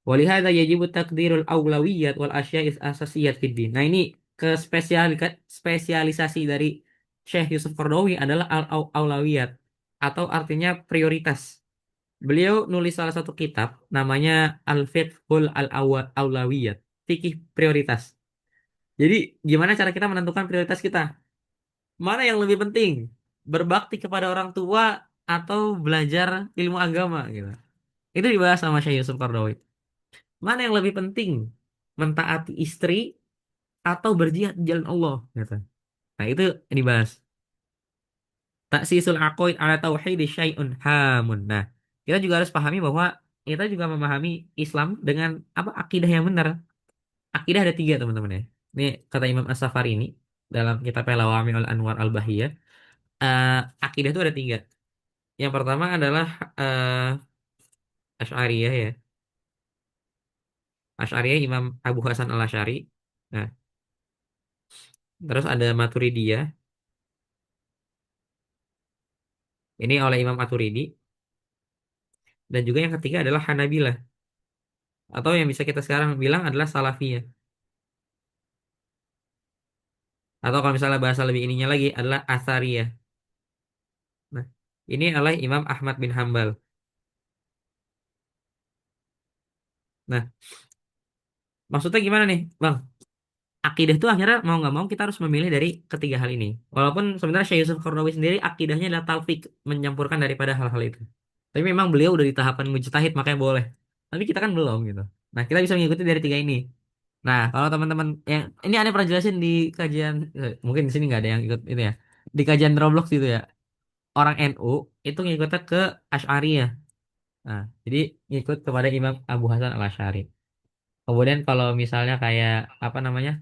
Walihada yajibu takdirul aulawiyat wal asya'is asasiyat fid din. Nah, ini spesialisasi dari Syekh Yusuf Qaradawi adalah al-aulawiyat atau artinya prioritas. Beliau nulis salah satu kitab namanya Al-Fiqhul Al-Aulawiyat, fikih prioritas. Jadi, gimana cara kita menentukan prioritas kita? Mana yang lebih penting? Berbakti kepada orang tua atau belajar ilmu agama gitu. Itu dibahas sama Syekh Yusuf Qaradawi. Mana yang lebih penting? Mentaati istri atau berjihad di jalan Allah gitu. Nah, itu yang dibahas. Taksisul aqoid ala tauhid syai'un hamun. Nah, kita juga harus pahami bahwa kita juga memahami Islam dengan apa akidah yang benar. Akidah ada tiga teman-teman ya. Ini kata Imam As-Safari ini dalam kitabnya Lawami'ul Anwar Al-Bahiyah. eh, Akidah itu ada tiga. Yang pertama adalah Asy'ariyah ya. Asy'ariyah Imam Abu Hasan Al-Asy'ari. Nah, terus ada Maturidiyah. Ini oleh Imam Maturidi. Dan juga yang ketiga adalah Hanabilah. Atau yang bisa kita sekarang bilang adalah Salafiyah. Atau kalau misalnya bahasa lebih ininya lagi adalah Asariyah. Nah, ini adalah Imam Ahmad bin Hambal. Nah, maksudnya gimana nih, Bang? Akidah itu akhirnya mau nggak mau kita harus memilih dari ketiga hal ini. Walaupun sebenarnya Syekh Yusuf Qaradawi sendiri akidahnya adalah talfik, mencampurkan daripada hal-hal itu. Tapi memang beliau udah di tahapan mujtahid makanya boleh. Tapi kita kan belum gitu. Nah, kita bisa mengikuti dari tiga ini. Nah, kalau teman-teman yang ini aneh pernah jelasin di kajian mungkin di sini nggak ada yang ikut itu ya. Di kajian Roblox gitu ya. Orang NU itu ngikutnya ke Asy'ariyah. Nah, jadi ngikut kepada Imam Abu Hasan Al-Asy'ari. Kemudian kalau misalnya kayak apa namanya?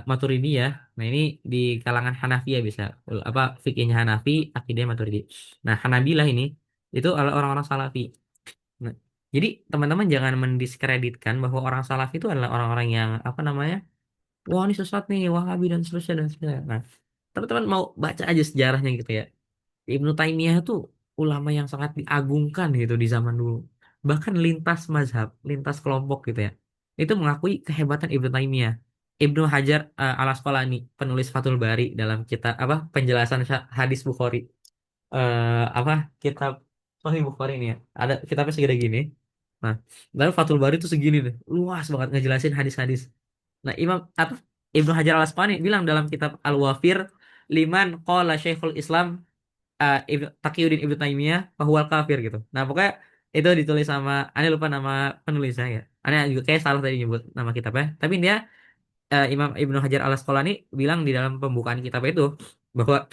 Maturidi ya. Nah, ini di kalangan Hanafi ya bisa. Apa fikihnya Hanafi, akidahnya Maturidi. Nah, Hanabilah ini itu adalah orang-orang Salafi. Nah, jadi teman-teman jangan mendiskreditkan bahwa orang Salafi itu adalah orang-orang yang apa namanya? Wah, ini sesat nih, Wahabi dan seterusnya dan seterusnya. Nah, teman-teman mau baca aja sejarahnya gitu ya. Ibnu Taimiyah itu ulama yang sangat diagungkan gitu di zaman dulu. Bahkan lintas mazhab, lintas kelompok gitu ya. Itu mengakui kehebatan Ibnu Taimiyah. Ibnu Hajar Al Asqalani, penulis Fathul Bari dalam kitab apa penjelasan hadis Bukhari. Apa kitab Sahih Bukhari ini ya. Ada kitabnya segede gini. Nah, lalu Fathul Bari itu segini deh. Luas banget ngejelasin hadis-hadis. Nah, Imam apa Ibnu Hajar Al Asqalani bilang dalam kitab Al-Wafir liman qala Syekhul Islam Taqiyuddin Ibnu Taimiyah bahwa kafir gitu. Nah, pokoknya itu ditulis sama aneh lupa nama penulisnya ya. Aneh juga kayak salah tadi nyebut nama kitabnya. Tapi dia Imam Ibnu Hajar Al Asqalani bilang di dalam pembukaan kitab itu bahwa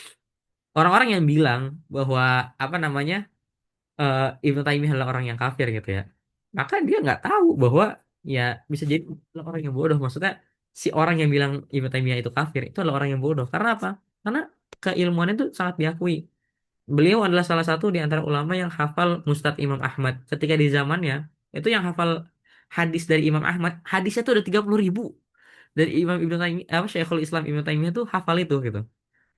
orang-orang yang bilang bahwa apa namanya Ibnu Taimiyah adalah orang yang kafir gitu ya. Maka dia nggak tahu bahwa ya bisa jadi orang yang bodoh. Maksudnya si orang yang bilang Ibnu Taimiyah itu kafir itu adalah orang yang bodoh. Karena apa? Karena keilmuannya itu sangat diakui. Beliau adalah salah satu di antara ulama yang hafal Mustad Imam Ahmad. Ketika di zamannya, itu yang hafal hadis dari Imam Ahmad, hadisnya tuh ada 30.000. Dari Imam Ibnu Taimiyah, apa Syekhul Islam Ibnu Taimiyah tuh hafal itu gitu.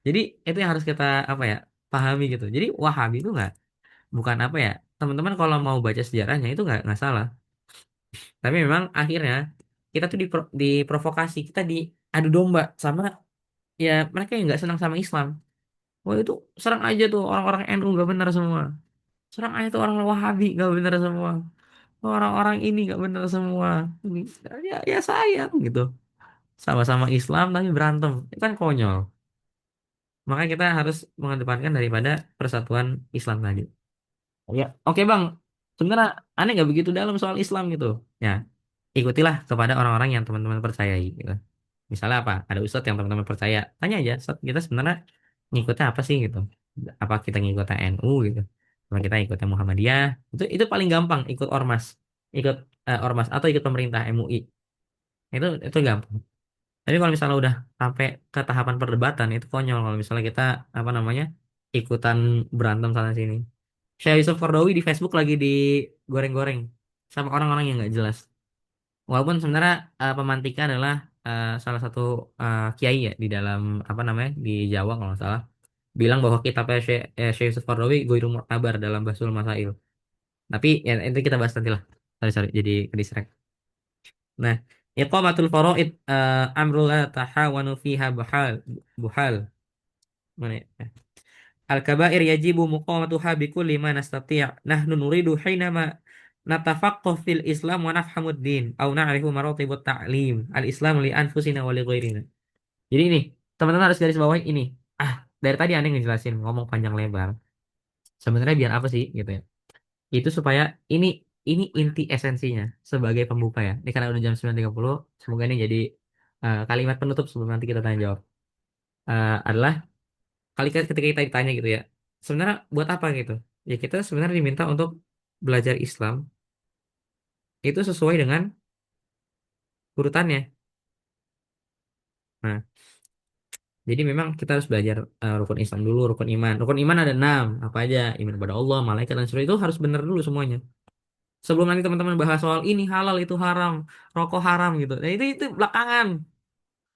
Jadi itu yang harus kita apa ya pahami gitu. Jadi Wahabi itu nggak bukan apa ya teman-teman kalau mau baca sejarahnya itu nggak salah. Tapi memang akhirnya kita tuh diprovokasi, kita diadu domba sama ya mereka yang nggak senang sama Islam. Wah itu serang aja tuh orang-orang NU nggak benar semua. Serang aja tuh orang Wahabi gak bener semua. Orang-orang ini gak bener semua. Ini, ya, ya sayang gitu. Sama-sama Islam tapi berantem. Itu kan konyol. Maka kita harus mengedepankan daripada persatuan Islam tadi. Ya, oke Bang. Sebenarnya aneh gak begitu dalam soal Islam gitu. Ya, ikutilah kepada orang-orang yang teman-teman percayai gitu. Misalnya apa? Ada ustadz yang teman-teman percaya. Tanya aja, Ustadz, kita sebenarnya ngikutnya apa sih gitu? Apa kita ngikutnya NU gitu? Apa kita ikutnya Muhammadiyah? Itu paling gampang ikut ormas, ikut ormas atau ikut pemerintah MUI. Itu gampang. Tapi kalau misalnya udah sampai ke tahapan perdebatan itu konyol kalau misalnya kita apa namanya ikutan berantem sana sini. Syekh Yusuf Qaradawi di Facebook lagi digoreng-goreng sama orang-orang yang nggak jelas. Walaupun sebenarnya pemantiknya adalah salah satu kiai ya di dalam apa namanya di Jawa kalau nggak salah bilang bahwa kitabnya Syekh Yusuf Qaradawi Ghoirul Mu'tabar dalam Bahsul Masail. Tapi ya itu kita bahas nanti lah. Sorry sorry jadi ke distract. Nah, iqamatul faraid amrul la tahawanu fiha buhal. Mana ya? Al-kabair yajibu muqamatuha bikulli ma nastati'. Nahnu nuridu hinama natafaqqah fil Islam wa nafhamud din au na'rifu maratibut ta'lim al-Islam li anfusina wa li ghairina. Jadi ini, teman-teman harus garis bawahi ini. Ah, dari tadi aneh ngejelasin ngomong panjang lebar. Sebenarnya biar apa sih gitu ya? Itu supaya ini ini inti esensinya sebagai pembuka ya. Ini karena udah jam 9.30, semoga ini jadi kalimat penutup sebelum nanti kita tanya jawab. Adalah ketika kita ditanya gitu ya. Sebenarnya buat apa gitu? Ya kita sebenarnya diminta untuk belajar Islam itu sesuai dengan urutannya. Nah, jadi memang kita harus belajar rukun Islam dulu, rukun iman. Rukun iman ada 6, apa aja? Iman kepada Allah, malaikat dan surga itu harus benar dulu semuanya. Sebelum nanti teman-teman bahas soal ini halal itu haram, rokok haram gitu. Nah, itu belakangan.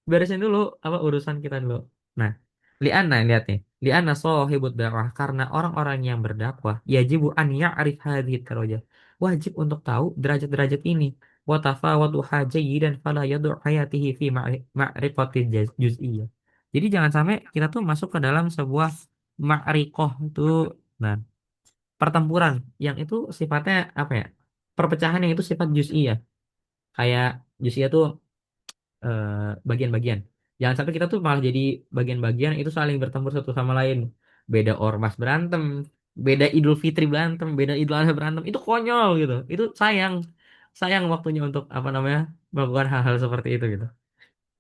Beresin dulu apa urusan kita dulu. Nah, li'anna lihat nih. Li'anna sahibud dakwah karena orang-orang yang berdakwah yajibu an ya'rif hadhihi darajah. Wajib untuk tahu derajat-derajat ini. Wa tafawatuha jayyidan fala yadu' hayatihi fi ma'rifati juz'iyyah. Jadi jangan sampai kita tuh masuk ke dalam sebuah ma'rikoh itu nah, pertempuran yang itu sifatnya apa ya? Perpecahan yang itu sifat juz'iyah. Kayak juz'iyah tuh bagian-bagian. Jangan sampai kita tuh malah jadi bagian-bagian itu saling bertempur satu sama lain. Beda ormas berantem, beda Idul Fitri berantem, beda Idul Adha berantem. Itu konyol gitu. Itu sayang. Sayang waktunya untuk apa namanya? Melakukan hal-hal seperti itu gitu.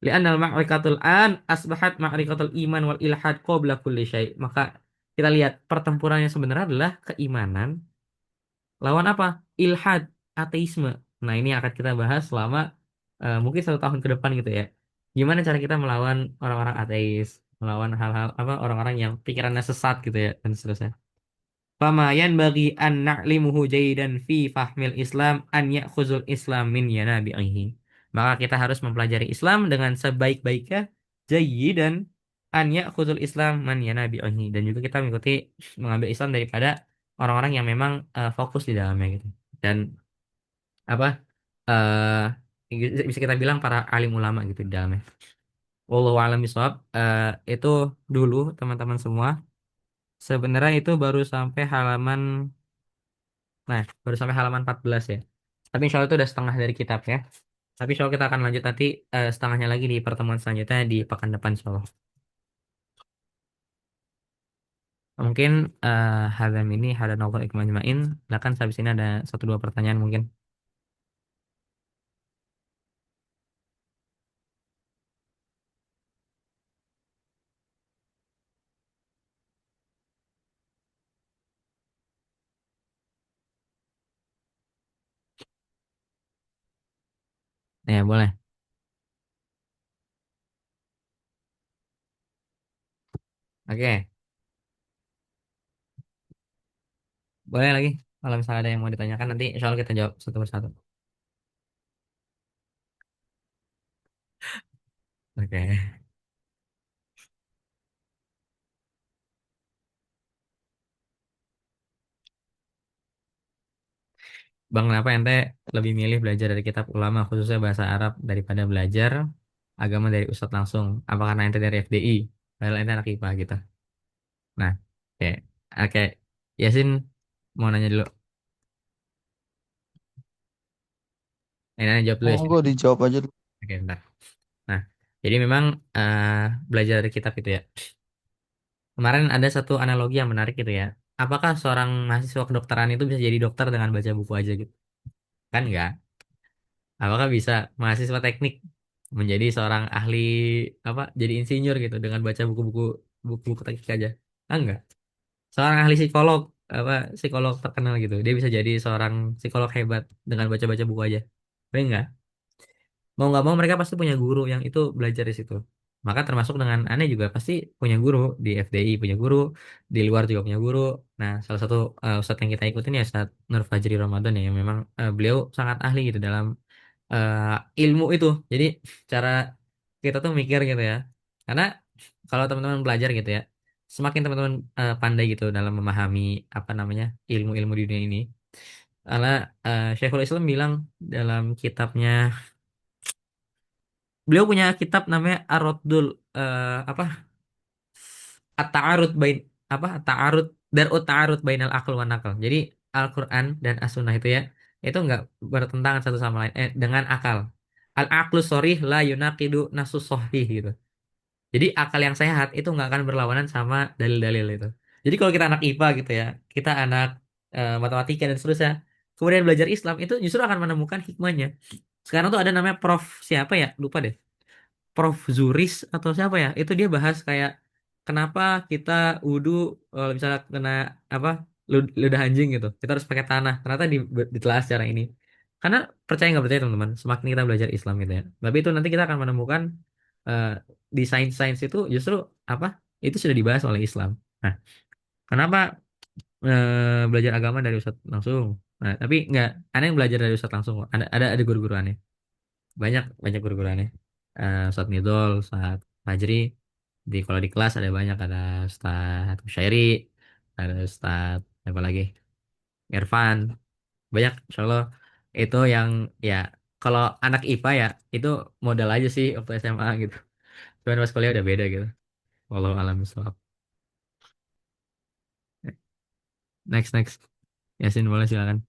Li'annal ma'rikatul an asbahat ma'rikatul iman wal ilhad qabla kulli syai'. Maka kita lihat pertempurannya sebenarnya adalah keimanan lawan apa? Ilhad, ateisme. Nah, ini akan kita bahas selama mungkin 1 tahun ke depan gitu ya. Gimana cara kita melawan orang-orang ateis, melawan hal-hal apa orang-orang yang pikirannya sesat gitu ya dan seterusnya. Famayan bagi an na'limuhu jaidan fi fahmil Islam an ya'khuzul Islam min yanabi'ihi. Maka kita harus mempelajari Islam dengan sebaik-baiknya dan an ya'khuzul Islam man yanabi'ihi dan juga kita mengikuti mengambil Islam daripada orang-orang yang memang fokus di dalamnya gitu. Dan apa bisa kita bilang para alim ulama gitu di dalamnya. Wallahu a'lam bishawab. Itu dulu teman-teman semua. Sebenarnya itu baru sampai halaman Nah, baru sampai halaman 14 ya. Tapi insya Allah itu udah setengah dari kitab ya. Tapi insya Allah kita akan lanjut nanti setengahnya lagi di pertemuan selanjutnya di pekan depan insya Allah. Mungkin hadam ini hada novel ikmal jema'in. Silakan habis ini ada 1 2 pertanyaan mungkin. Ya boleh. Oke, boleh lagi. Kalau misalnya ada yang mau ditanyakan nanti insya Allah kita jawab satu persatu. Oke. Bang, kenapa ente lebih milih belajar dari kitab ulama khususnya bahasa Arab daripada belajar agama dari Ustadz langsung? Apa karena ente dari FDI? Padahal ente anak IPA gitu. Nah, oke. Oke. Yasin mau nanya dulu. Nanya jawab dulu Oh, Yasin. enggak dijawab aja dulu. Oke, bentar. Nah, jadi memang belajar dari kitab itu ya. Kemarin ada satu analogi yang menarik gitu ya. Apakah seorang mahasiswa kedokteran itu bisa jadi dokter dengan baca buku aja gitu? Kan enggak. Apakah bisa mahasiswa teknik menjadi seorang ahli apa? Jadi insinyur gitu dengan baca buku-buku teknik aja? Ah, enggak. Seorang ahli psikolog apa psikolog terkenal gitu. Dia bisa jadi seorang psikolog hebat dengan baca-baca buku aja. Tapi enggak. mau nggak mau mereka pasti punya guru yang itu belajar di situ. Maka termasuk dengan aneh juga pasti punya guru di FDI, punya guru di luar juga punya guru. Nah, salah satu ustadz yang kita ikutin ya Ustadz Nur Fajri Ramadan ya, yang memang beliau sangat ahli gitu dalam eh, ilmu itu. Jadi cara kita tuh mikir gitu ya. Karena kalau teman-teman belajar gitu ya, semakin teman-teman pandai gitu dalam memahami apa namanya ilmu-ilmu di dunia ini. Karena Syekhul Islam bilang dalam kitabnya, beliau punya kitab namanya Ar-Raddul apa At-Ta'arud bain apa At-Ta'arud Darut Ta'arud bainal aql wan naql. Jadi Al-Qur'an dan As-Sunnah itu ya, itu enggak bertentangan satu sama lain dengan akal. Al-aqlu sharih la yunaqidu nasus sahih gitu. Jadi akal yang sehat itu nggak akan berlawanan sama dalil-dalil itu. Jadi kalau kita anak IPA gitu ya, kita anak matematika dan seterusnya, kemudian belajar Islam itu justru akan menemukan hikmahnya. Sekarang tuh ada namanya Prof siapa ya? Lupa deh. Prof Zuris atau siapa ya? Itu dia bahas kayak kenapa kita wudhu misalnya kena apa ludah anjing gitu. Kita harus pakai tanah. Ternyata ditelaah secara ini. Karena percaya nggak percaya teman-teman, semakin kita belajar Islam gitu ya. Tapi itu nanti kita akan menemukan eh, di sains-sains itu justru apa? Itu sudah dibahas oleh Islam. Nah, kenapa belajar agama dari Ustadz langsung? Nah, tapi nggak, aneh yang belajar dari Ustadz langsung kok. Ada guru-guru aneh. Banyak banyak guru-guru aneh. Ustadz Nidol, Ustadz Fajri. Di kalau di kelas ada banyak, ada Ustadz Syairi, ada Ustadz apa lagi? Irfan. Banyak, insya Allah. Itu yang ya kalau anak IPA ya itu modal aja sih waktu SMA gitu. Cuman pas kuliah udah beda gitu. Wallahu a'lam bishawab. Next. Yasin boleh silakan.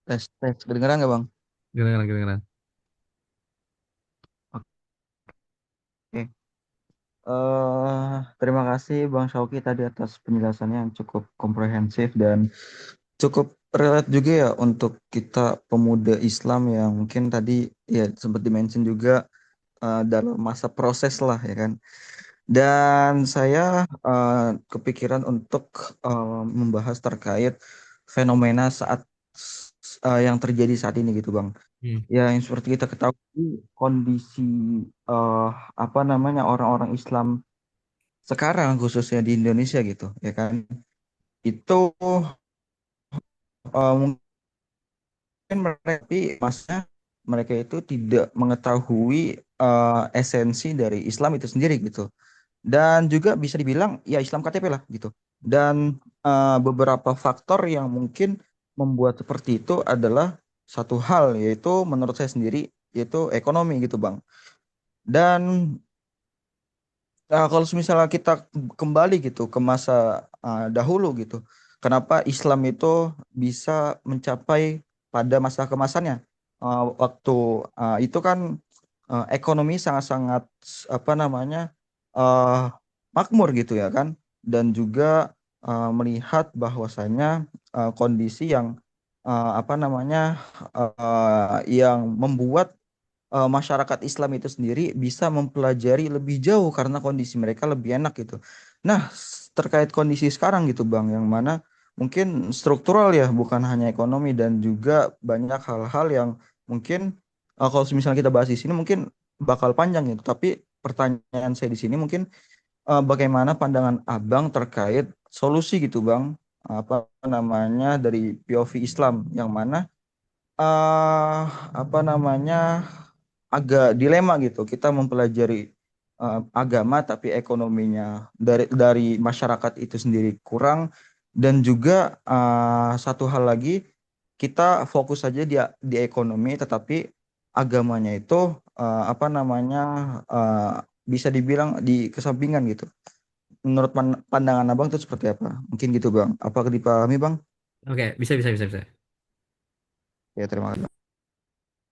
Tes, tes. Kedengeran nggak, Bang? Gimana? Oke. Terima kasih Bang Syauki tadi atas penjelasannya yang cukup komprehensif dan cukup relate juga ya untuk kita pemuda Islam yang mungkin tadi ya sempat dimention juga dalam masa proses lah ya kan. Dan saya kepikiran untuk membahas terkait fenomena saat yang terjadi saat ini gitu Bang. Hmm. Ya, yang seperti kita ketahui kondisi eh, apa namanya orang-orang Islam sekarang khususnya di Indonesia gitu, ya kan? Itu mungkin mereka tapi masnya mereka itu tidak mengetahui esensi dari Islam itu sendiri gitu. Dan juga bisa dibilang ya Islam KTP lah gitu. Dan beberapa faktor yang mungkin membuat seperti itu adalah satu hal yaitu menurut saya sendiri yaitu ekonomi gitu, Bang. Dan kalau misalnya kita kembali gitu ke masa dahulu gitu, kenapa Islam itu bisa mencapai pada masa kemasannya? Waktu itu kan ekonomi sangat-sangat apa namanya uh, makmur gitu ya kan, dan juga melihat bahwasanya kondisi yang apa namanya yang membuat masyarakat Islam itu sendiri bisa mempelajari lebih jauh karena kondisi mereka lebih enak gitu. Nah, terkait kondisi sekarang gitu Bang, yang mana mungkin struktural ya, bukan hanya ekonomi dan juga banyak hal-hal yang mungkin kalau misalnya kita bahas di sini mungkin bakal panjang gitu. Tapi pertanyaan saya di sini mungkin bagaimana pandangan Abang terkait solusi gitu Bang, apa namanya dari POV Islam yang mana eh apa namanya agak dilema gitu. Kita mempelajari agama tapi ekonominya dari masyarakat itu sendiri kurang dan juga satu hal lagi kita fokus saja di ekonomi tetapi agamanya itu apa namanya uh, bisa dibilang di kesampingan gitu. Menurut pandangan Abang itu seperti apa? Mungkin gitu Bang. Apakah dipahami Bang? Oke, bisa. Ya terima kasih.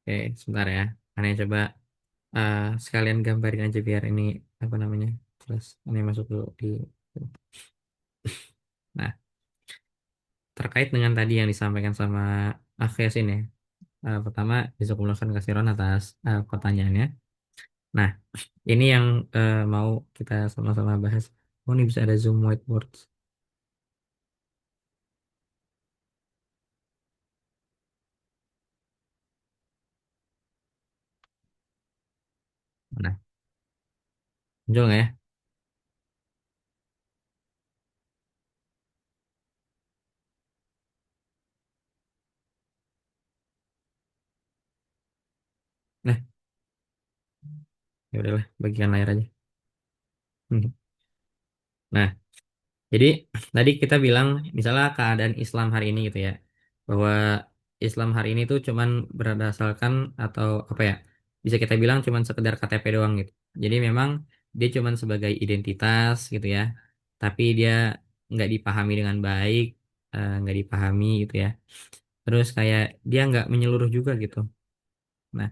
Oke, sebentar ya. Aneh coba sekalian gambarin aja biar ini apa namanya jelas. Aneh masuk dulu di. Nah, terkait dengan tadi yang disampaikan sama Akhias ini. Pertama, jazakumullah khairan katsiran atas pertanyaannya. Nah, ini yang mau kita sama-sama bahas. Oh, ini bisa ada Zoom whiteboard. Muncul nggak ya? Nah, ya udahlah, bagikan layar aja. Hmm. Nah, jadi tadi kita bilang misalnya keadaan Islam hari ini gitu ya, bahwa Islam hari ini tuh cuman berdasarkan atau apa ya, bisa kita bilang cuman sekedar KTP doang gitu. Jadi memang dia cuman sebagai identitas gitu ya, tapi dia nggak dipahami dengan baik, nggak dipahami gitu ya. Terus kayak dia nggak menyeluruh juga gitu. Nah,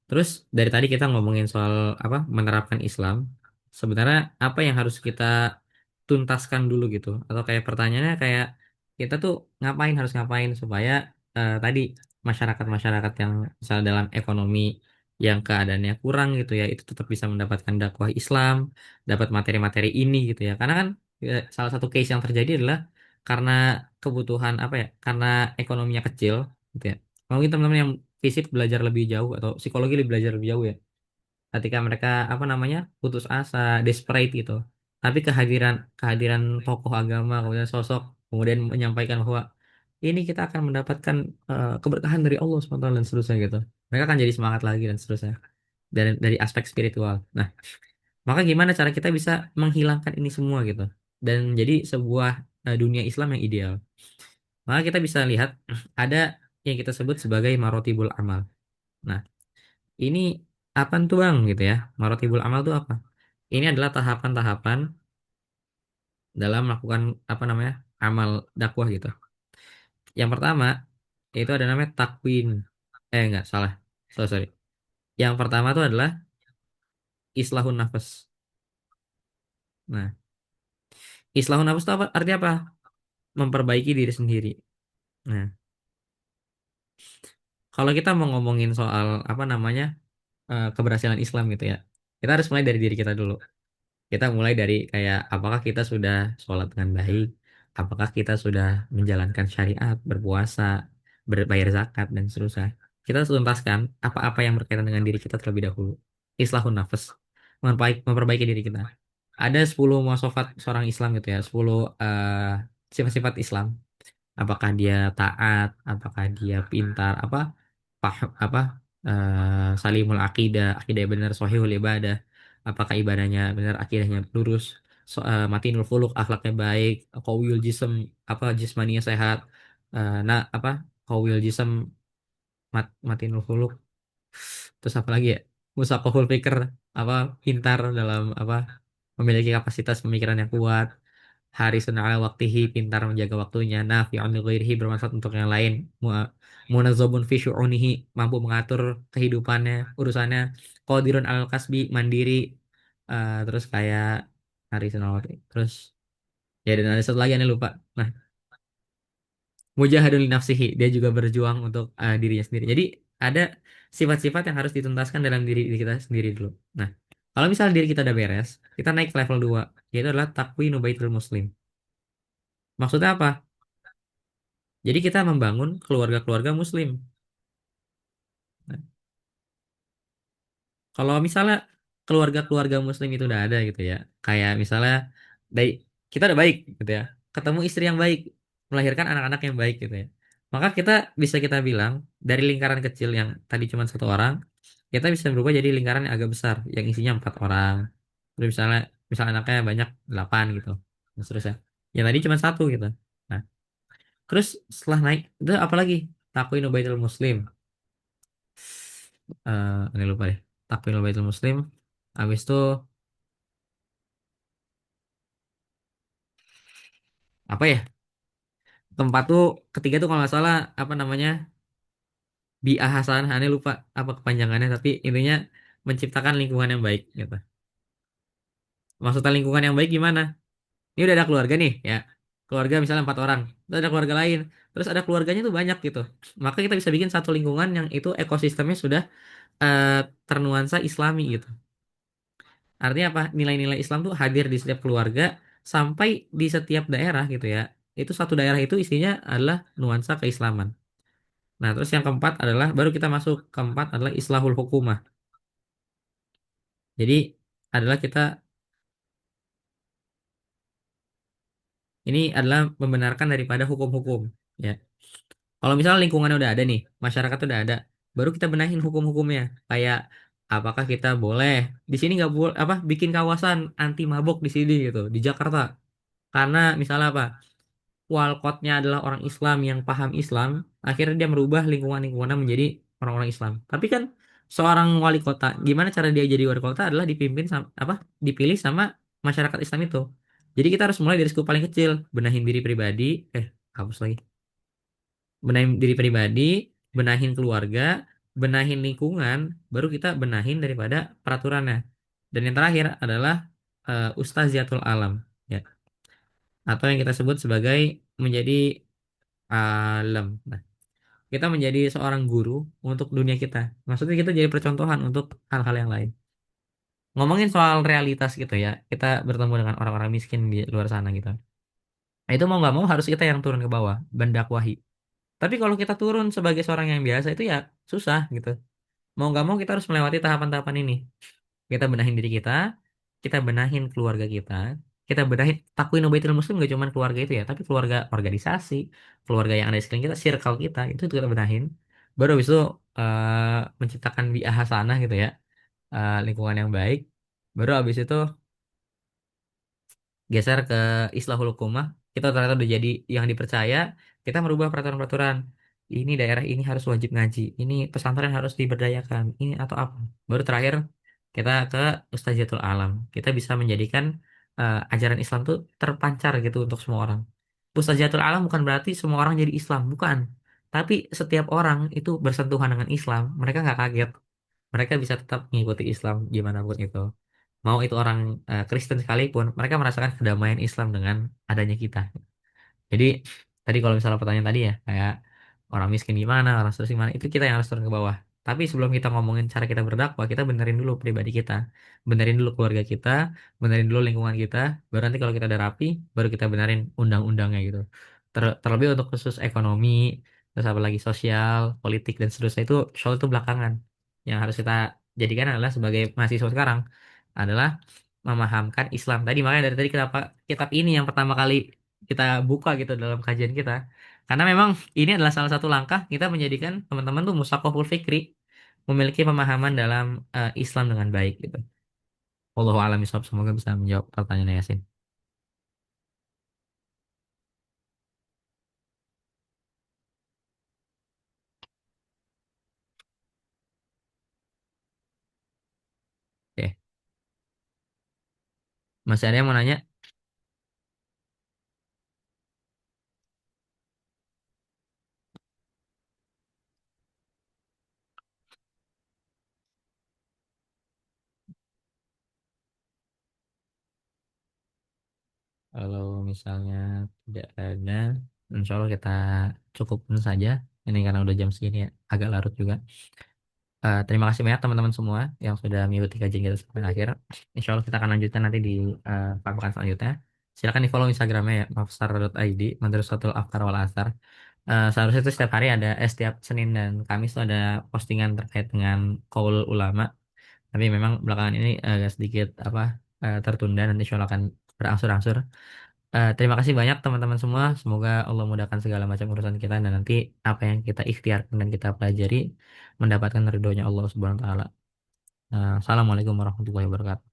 terus dari tadi kita ngomongin soal apa menerapkan Islam. Sebenarnya apa yang harus kita tuntaskan dulu gitu? Atau kayak pertanyaannya kayak kita tuh ngapain harus ngapain supaya tadi masyarakat-masyarakat yang misalnya dalam ekonomi yang keadaannya kurang gitu ya itu tetap bisa mendapatkan dakwah Islam, dapat materi-materi ini gitu ya. Karena kan salah satu case yang terjadi adalah karena kebutuhan apa ya? Karena ekonominya kecil gitu ya. Mungkin teman-teman yang fisik belajar lebih jauh atau psikologi lebih belajar lebih jauh ya ketika mereka apa namanya putus asa desperate gitu tapi kehadiran kehadiran tokoh agama kemudian sosok kemudian menyampaikan bahwa ini kita akan mendapatkan keberkahan dari Allah SWT dan seterusnya gitu mereka akan jadi semangat lagi dan seterusnya dari aspek spiritual. Nah, maka gimana cara kita bisa menghilangkan ini semua gitu dan jadi sebuah dunia Islam yang ideal. Maka kita bisa lihat ada yang kita sebut sebagai marotibul amal. Nah, ini apa tuh Bang gitu ya? Marotibul amal itu apa? Ini adalah tahapan-tahapan dalam melakukan apa namanya? Amal dakwah gitu. Yang pertama itu ada namanya takwin. Enggak, salah. Sorry. Yang pertama itu adalah islahun nafas. Nah, islahun nafas itu apa? Artinya apa? Memperbaiki diri sendiri. Nah, kalau kita mau ngomongin soal apa namanya? Keberhasilan Islam gitu ya. Kita harus mulai dari diri kita dulu. Kita mulai dari kayak apakah kita sudah sholat dengan baik, apakah kita sudah menjalankan syariat, berpuasa, berbayar zakat dan seterusnya. Kita harus tuntaskan apa-apa yang berkaitan dengan diri kita terlebih dahulu. Islahun nafas, memperbaiki diri kita. Ada 10 muasafat seorang Islam gitu ya, 10 sifat-sifat Islam. Apakah dia taat, apakah dia pintar, apa salimul akidah, akidah yang benar, sahihul ibadah, apakah ibadahnya benar, akidahnya lurus, matinul khuluq, akhlaknya baik, qawiyul jism, apa jismaninya sehat, nah apa qawiyul jism, matinul khuluq, terus apa lagi ya, musaqahul fikr, apa pintar dalam apa memiliki kapasitas pemikiran yang kuat, harisun ala waktihi, pintar menjaga waktunya, nafi'un li ghairihi, bermanfaat untuk yang lain, munazzabun fi syu'unihi, mampu mengatur kehidupannya, urusannya, qadirun al kasbi, mandiri, terus kayak harisun ala waktihi. Terus ya dan ada satu lagi aneh lupa. Nah, mujahadun li nafsihi, dia juga berjuang untuk dirinya sendiri. Jadi ada sifat-sifat yang harus dituntaskan dalam diri kita sendiri dulu. Nah, kalau misalnya diri kita udah beres, kita naik ke level 2 yaitu adalah takwinu baitul muslim. Maksudnya apa? Jadi kita membangun keluarga-keluarga muslim. Nah, kalau misalnya keluarga-keluarga muslim itu udah ada gitu ya, kayak misalnya dari kita udah baik gitu ya, ketemu istri yang baik, melahirkan anak-anak yang baik gitu ya. Maka kita bilang dari lingkaran kecil yang tadi cuma satu orang, kita bisa berubah jadi lingkaran yang agak besar, yang isinya 4 orang. Terus misalnya anaknya banyak 8 gitu. Terus ya. Yang tadi cuma satu gitu. Nah, terus setelah naik itu apa lagi? Takwinu baitul muslim. Ini lupa deh. Takwinul Baitul Muslim. Habis itu apa ya? Keempat tuh ketiga tuh kalau nggak salah apa namanya? Bi'ah Hasanah. Aneh lupa apa kepanjangannya tapi intinya menciptakan lingkungan yang baik gitu. Maksudnya lingkungan yang baik gimana? Ini udah ada keluarga nih ya. Keluarga misalnya 4 orang. Terus ada keluarga lain. Terus ada keluarganya tuh banyak gitu. Maka kita bisa bikin satu lingkungan yang itu ekosistemnya sudah eh, ternuansa Islami gitu. Artinya apa? Nilai-nilai Islam tuh hadir di setiap keluarga sampai di setiap daerah gitu ya. Itu satu daerah itu isinya adalah nuansa keislaman. Nah, terus yang keempat adalah baru kita masuk keempat adalah islahul hukumah. Jadi adalah kita ini adalah membenarkan daripada hukum-hukum. Ya. Kalau misalnya lingkungannya udah ada nih, masyarakat udah ada, baru kita benahin hukum-hukumnya. Kayak apakah kita boleh di sini nggak boleh apa bikin kawasan anti mabok di sini gitu di Jakarta. Karena misalnya apa? Walkotnya adalah orang Islam yang paham Islam, akhirnya dia merubah lingkungan-lingkungannya menjadi orang-orang Islam. Tapi kan seorang wali kota, gimana cara dia jadi wali kota adalah dipimpin sama apa? Dipilih sama masyarakat Islam itu. Jadi kita harus mulai dari skup paling kecil, benahin diri pribadi, hapus lagi. Benahin diri pribadi, benahin keluarga, benahin lingkungan, baru kita benahin daripada peraturannya. Dan yang terakhir adalah Ustaziatul Alam, ya, atau yang kita sebut sebagai menjadi alam. Nah, kita menjadi seorang guru untuk dunia kita. Maksudnya kita jadi percontohan untuk hal-hal yang lain. Ngomongin soal realitas gitu ya, kita bertemu dengan orang-orang miskin di luar sana gitu. Nah, itu mau nggak mau harus kita yang turun ke bawah, mendakwahi. Tapi kalau kita turun sebagai seorang yang biasa itu ya susah gitu. Mau nggak mau kita harus melewati tahapan-tahapan ini. Kita benahin diri kita benahin keluarga kita benahin takwin Baitul Muslim gak cuma keluarga itu ya, tapi keluarga organisasi, keluarga yang ada di sekeliling kita, circle kita itu kita benahin. Baru habis itu menciptakan bi'ah hasanah gitu ya, lingkungan yang baik. Baru habis itu geser ke Islahul Hukumah, kita ternyata udah jadi yang dipercaya, kita merubah peraturan-peraturan. Ini daerah ini harus wajib ngaji, ini pesantren harus diberdayakan, ini atau apa. Baru terakhir kita ke Ustaziatul Alam. Kita bisa menjadikan ajaran Islam tuh terpancar gitu untuk semua orang. Ustaziatul Alam bukan berarti semua orang jadi Islam, bukan. Tapi setiap orang itu bersentuhan dengan Islam, mereka nggak kaget. Mereka bisa tetap mengikuti Islam gimana pun itu. Mau itu orang Kristen sekalipun, mereka merasakan kedamaian Islam dengan adanya kita. Jadi tadi kalau misalnya pertanyaan tadi ya, kayak orang miskin gimana, orang stres gimana, itu kita yang harus turun ke bawah. Tapi sebelum kita ngomongin cara kita berdakwah, kita benerin dulu pribadi kita, benerin dulu keluarga kita, benerin dulu lingkungan kita, baru nanti kalau kita udah rapi, baru kita benerin undang-undangnya gitu. Terlebih untuk khusus ekonomi, terus apa lagi sosial, politik dan seterusnya itu soal itu belakangan. Yang harus kita jadikan adalah sebagai mahasiswa sekarang adalah memahamkan Islam. Tadi makanya dari tadi kenapa kitab ini yang pertama kali kita buka gitu dalam kajian kita. Karena memang ini adalah salah satu langkah kita menjadikan teman-teman tuh musakoful fikri, memiliki pemahaman dalam Islam dengan baik gitu. Wallahu a'lam bishawab. Semoga bisa menjawab pertanyaan Yasin. Oke. Masih ada yang mau nanya? Kalau misalnya tidak ada, insya Allah kita cukupkan saja. Ini karena udah jam segini ya, agak larut juga. Terima kasih banyak teman-teman semua yang sudah mengikuti kajian kita sampai akhir. Insya Allah kita akan lanjutkan nanti di paparan selanjutnya. Silakan di follow Instagramnya ya, mafsar.id, Madrasatul Afkar wal Athar. Seharusnya itu setiap hari ada, setiap Senin dan Kamis itu ada postingan terkait dengan kaul ulama. Tapi memang belakangan ini agak sedikit apa tertunda, nanti insya Allah akan berangsur-angsur. Terima kasih banyak teman-teman semua. Semoga Allah mudahkan segala macam urusan kita dan nanti apa yang kita ikhtiarkan dan kita pelajari mendapatkan ridhonya Allah Subhanahu wa taala. Assalamualaikum warahmatullahi wabarakatuh.